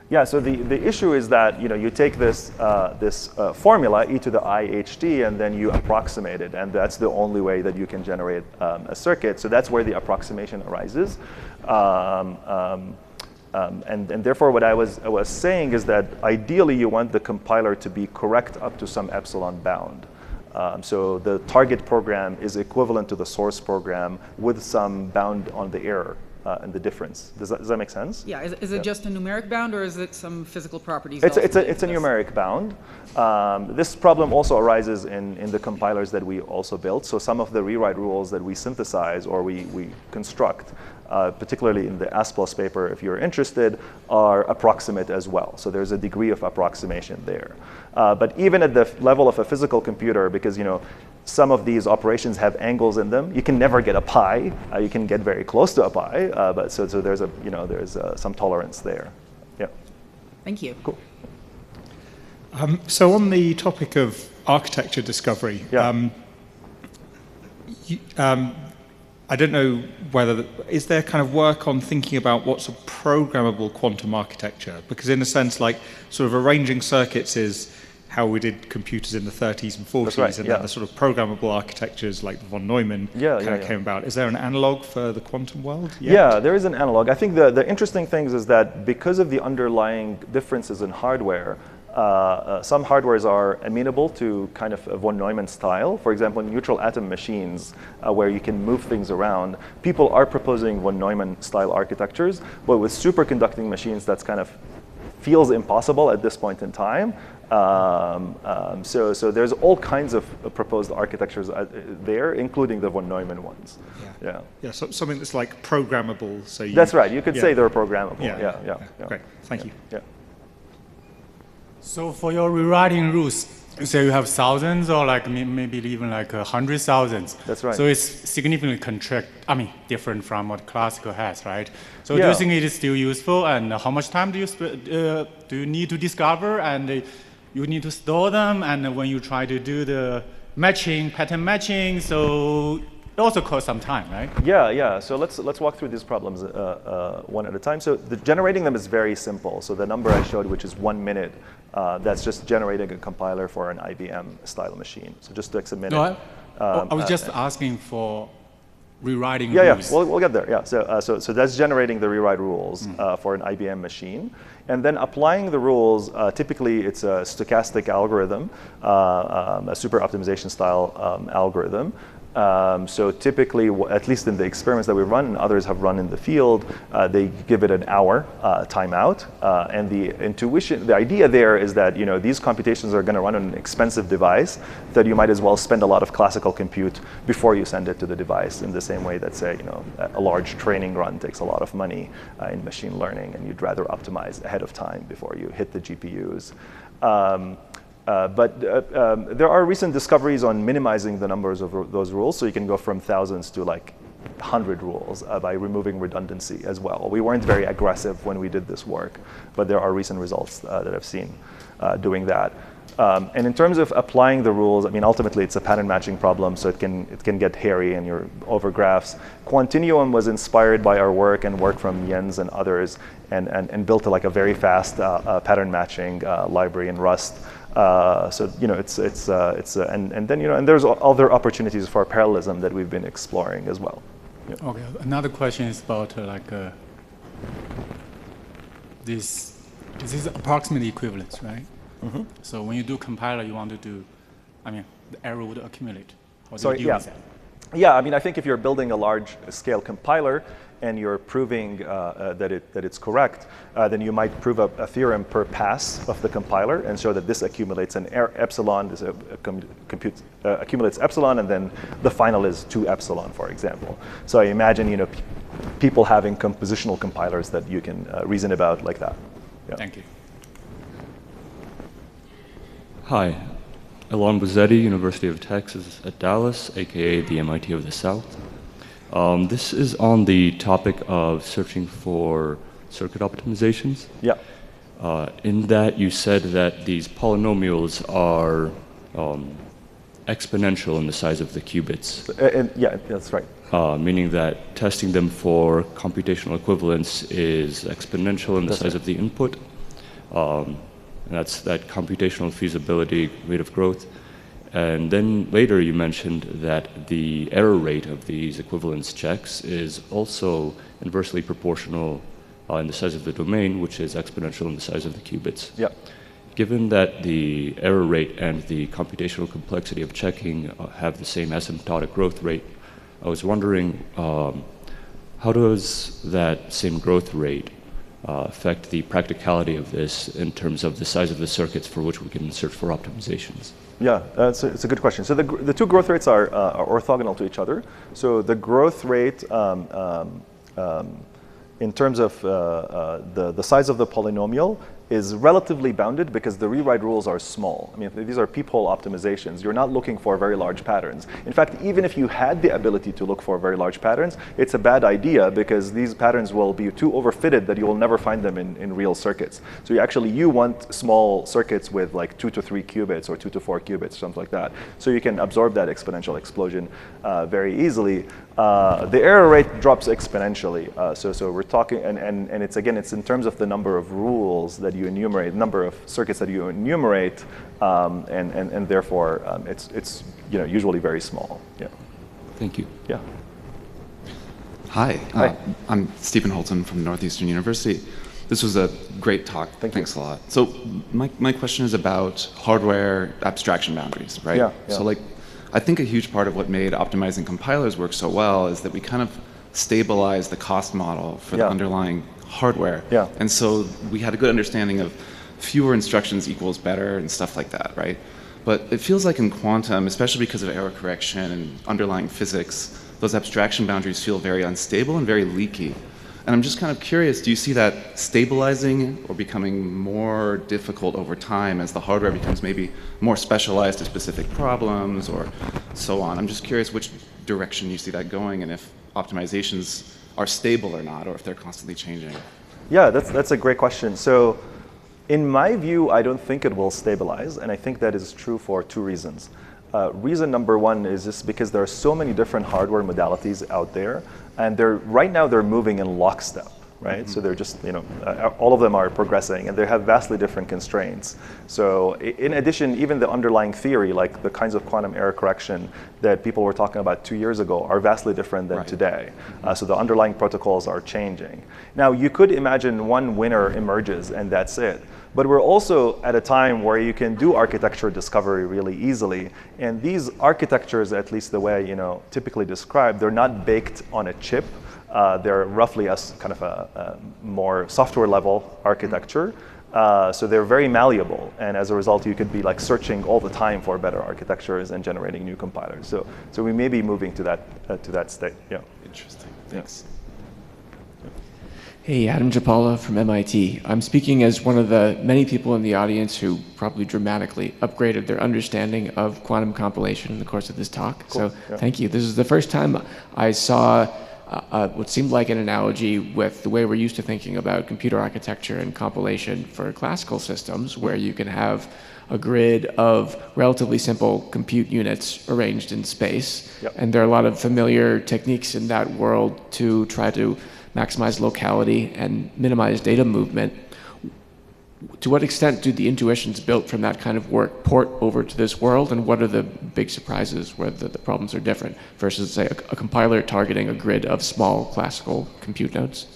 Yeah, so the issue is that you take this formula, e to the IHT, and then you approximate it, and that's the only way that you can generate a circuit. So that's where the approximation arises. And therefore, what I was saying is that ideally you want the compiler to be correct up to some epsilon bound. So the target program is equivalent to the source program with some bound on the error. And the difference. Does that make sense? Yeah, is it just a numeric bound or is it some physical properties? It's a numeric bound. This problem also arises in the compilers that we also built. So some of the rewrite rules that we synthesize or we construct, particularly in the Aws paper, if you're interested, are approximate as well. So there's a degree of approximation there. But even at the level of a physical computer, because some of these operations have angles in them. You can never get a pi. You can get very close to a pi, but so there's there's some tolerance there. Yeah. Thank you. Cool. So on the topic of architecture discovery, I don't know whether is there kind of work on thinking about what's a programmable quantum architecture? Because in a sense, like sort of arranging circuits is how we did computers in the 30s and 40s, That's right, and yeah. then the sort of programmable architectures like the von Neumann kind of came about. Is there an analog for the quantum world yet? Yeah, there is an analog. I think the interesting things is that because of the underlying differences in hardware, some hardwares are amenable to kind of a von Neumann style. For example, neutral atom machines, where you can move things around. People are proposing von Neumann style architectures, but with superconducting machines, that's kind of feels impossible at this point in time. So there's all kinds of proposed architectures there, including the von Neumann ones. Yeah. So something that's like programmable. So that's right. You could say they're programmable. Yeah. Great. Thank you. Yeah. So for your rewriting rules, say you have thousands or like maybe even like 100,000. That's right. So it's significantly different from what classical has, right? So do you think it is still useful, and how much time do you need to discover, and you need to store them, and when you try to do the matching, pattern matching, so it also costs some time, right? Yeah. So let's walk through these problems one at a time. So generating them is very simple. So the number I showed, which is 1 minute, that's just generating a compiler for an IBM style machine. So just takes a minute. No, I was just asking for rewriting rules. Yeah, we'll get there. Yeah. So that's generating the rewrite rules for an IBM machine. And then applying the rules, typically it's a stochastic algorithm, a super optimization style algorithm. So typically, at least in the experiments that we run and others have run in the field, they give it an hour timeout. And the idea there is that these computations are going to run on an expensive device that you might as well spend a lot of classical compute before you send it to the device, in the same way that, say, a large training run takes a lot of money in machine learning, and you'd rather optimize ahead of time before you hit the GPUs. But there are recent discoveries on minimizing the numbers of those rules, so you can go from thousands to like 100 rules by removing redundancy as well. We weren't very aggressive when we did this work, but there are recent results that I've seen doing that. And in terms of applying the rules, ultimately it's a pattern matching problem, so it can get hairy and you're over graphs. Quantinuum was inspired by our work and work from Jens and others, and built like a very fast pattern matching library in Rust. So and there's other opportunities for parallelism that we've been exploring as well. Yeah. Okay. Another question is about this is approximate equivalence, right? Mm-hmm. So when you do compiler, you want to do, the error would accumulate. How do Sorry, you deal with that? Yeah, I think if you're building a large scale compiler and you're proving that it's correct, then you might prove a theorem per pass of the compiler and show that this accumulates an epsilon, this accumulates epsilon, and then the final is 2 epsilon, for example. So I imagine people having compositional compilers that you can reason about like that. Yeah. Thank you. Hi, Alon Buzzetti, University of Texas at Dallas, aka the MIT of the South. This is on the topic of searching for circuit optimizations. Yeah. In that you said that these polynomials are exponential in the size of the qubits. Yeah, that's right. Meaning that testing them for computational equivalence is exponential in the size of the input. And that's that computational feasibility rate of growth. And then later you mentioned that the error rate of these equivalence checks is also inversely proportional in the size of the domain, which is exponential in the size of the qubits. Yeah. Given that the error rate and the computational complexity of checking have the same asymptotic growth rate, I was wondering how does that same growth rate affect the practicality of this in terms of the size of the circuits for which we can search for optimizations? Yeah, it's a good question. So the two growth rates are orthogonal to each other. So the growth rate in terms of the size of the polynomial is relatively bounded because the rewrite rules are small. These are peephole optimizations. You're not looking for very large patterns. In fact, even if you had the ability to look for very large patterns, it's a bad idea because these patterns will be too overfitted that you will never find them in real circuits. So you want small circuits with like 2 to 3 qubits or 2 to 4 qubits, something like that. So you can absorb that exponential explosion very easily. the error rate drops exponentially. So we're talking, and it's again, it's in terms of the number of rules that you enumerate, number of circuits that you enumerate, and therefore it's usually very small. Yeah. Thank you. Yeah. Hi. I'm Stephen Holton from Northeastern University. This was a great talk. Thanks a lot. So my question is about hardware abstraction boundaries, right? Yeah. So like, I think a huge part of what made optimizing compilers work so well is that we kind of stabilized the cost model for the underlying hardware. Yeah. And so we had a good understanding of fewer instructions equals better and stuff like that, right? But it feels like in quantum, especially because of error correction and underlying physics, those abstraction boundaries feel very unstable and very leaky. And I'm just kind of curious, do you see that stabilizing or becoming more difficult over time as the hardware becomes maybe more specialized to specific problems or so on? I'm just curious which direction you see that going and if optimizations are stable or not, or if they're constantly changing. Yeah, that's a great question. So in my view, I don't think it will stabilize, and I think that is true for two reasons. Reason number one is just because there are so many different hardware modalities out there, and right now they're moving in lockstep, right? Mm-hmm. So they're just, all of them are progressing, and they have vastly different constraints. So in addition, even the underlying theory, like the kinds of quantum error correction that people were talking about 2 years ago, are vastly different than today. So the underlying protocols are changing. Now, you could imagine one winner emerges, and that's it. But we're also at a time where you can do architecture discovery really easily. And these architectures, at least the way typically described, they're not baked on a chip. They're roughly as kind of a more software level architecture. So they're very malleable. And as a result, you could be like searching all the time for better architectures and generating new compilers. So we may be moving to that state. Yeah. Interesting. Thanks. Yeah. Hey, Adam Japala from MIT. I'm speaking as one of the many people in the audience who probably dramatically upgraded their understanding of quantum compilation in the course of this talk. Cool. So thank you. This is the first time I saw what seemed like an analogy with the way we're used to thinking about computer architecture and compilation for classical systems, where you can have a grid of relatively simple compute units arranged in space. Yep. And there are a lot of familiar techniques in that world to try to maximize locality and minimize data movement. To what extent do the intuitions built from that kind of work port over to this world, and what are the big surprises where the problems are different versus, say, a compiler targeting a grid of small classical compute nodes?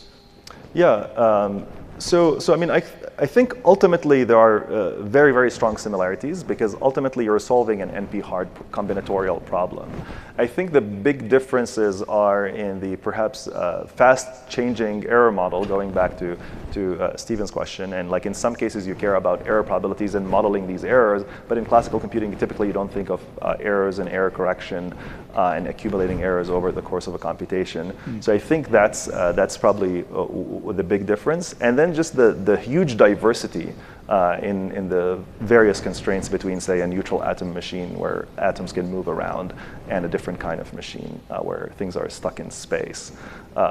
Yeah, so I mean, I think ultimately there are very, very strong similarities, because ultimately you're solving an NP-hard combinatorial problem. I think the big differences are in the perhaps fast-changing error model, going back to Stephen's question. And like in some cases you care about error probabilities and modeling these errors, but in classical computing typically you don't think of errors and error correction and accumulating errors over the course of a computation. So I think that's probably the big difference. And then just the huge diversity in the various constraints between, say, a neutral atom machine where atoms can move around and a different kind of machine where things are stuck in space.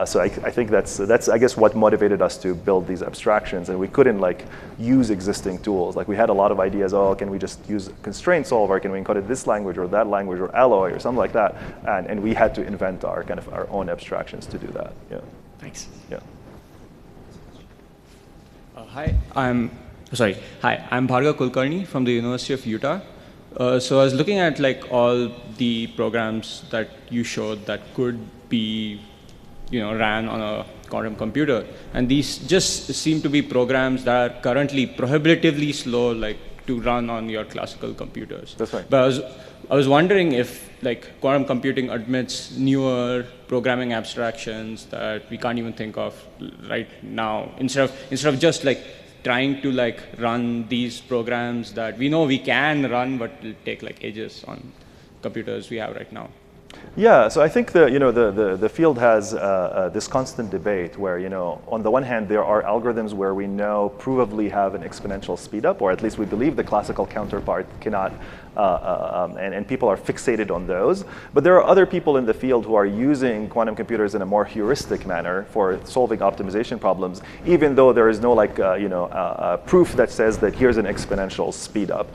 So I think that's I guess what motivated us to build these abstractions, and we couldn't like use existing tools. Like we had a lot of ideas. Oh, can we just use a constraint solver? Can we encode it this language or that language or Alloy or something like that? And we had to invent our own abstractions to do that. Yeah. Thanks. Yeah. Hi, I'm Bhargav Kulkarni from the University of Utah. So I was looking at like all the programs that you showed that could be, ran on a quantum computer, and these just seem to be programs that are currently prohibitively slow, like to run on your classical computers. That's right. But I was wondering if like quantum computing admits newer programming abstractions that we can't even think of right now, instead of just like trying to like run these programs that we know we can run, but it'll take like ages on computers we have right now. Yeah, so I think the field has this constant debate where, on the one hand, there are algorithms where we know provably have an exponential speedup, or at least we believe the classical counterpart cannot, and people are fixated on those. But there are other people in the field who are using quantum computers in a more heuristic manner for solving optimization problems, even though there is no proof that says that here's an exponential speedup.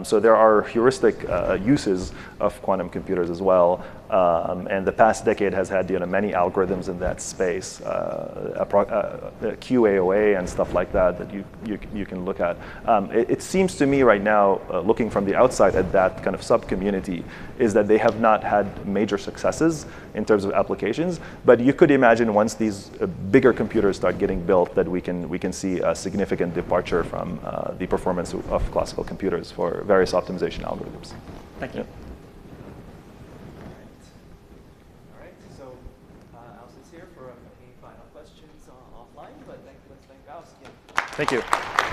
So there are heuristic uses of quantum computers as well. well. And the past decade has had many algorithms in that space, QAOA and stuff like that you can look at. It seems to me right now, looking from the outside at that kind of sub-community, is that they have not had major successes in terms of applications. But you could imagine once these bigger computers start getting built that we can see a significant departure from the performance of classical computers for various optimization algorithms. Thank you. Yep. Thank you.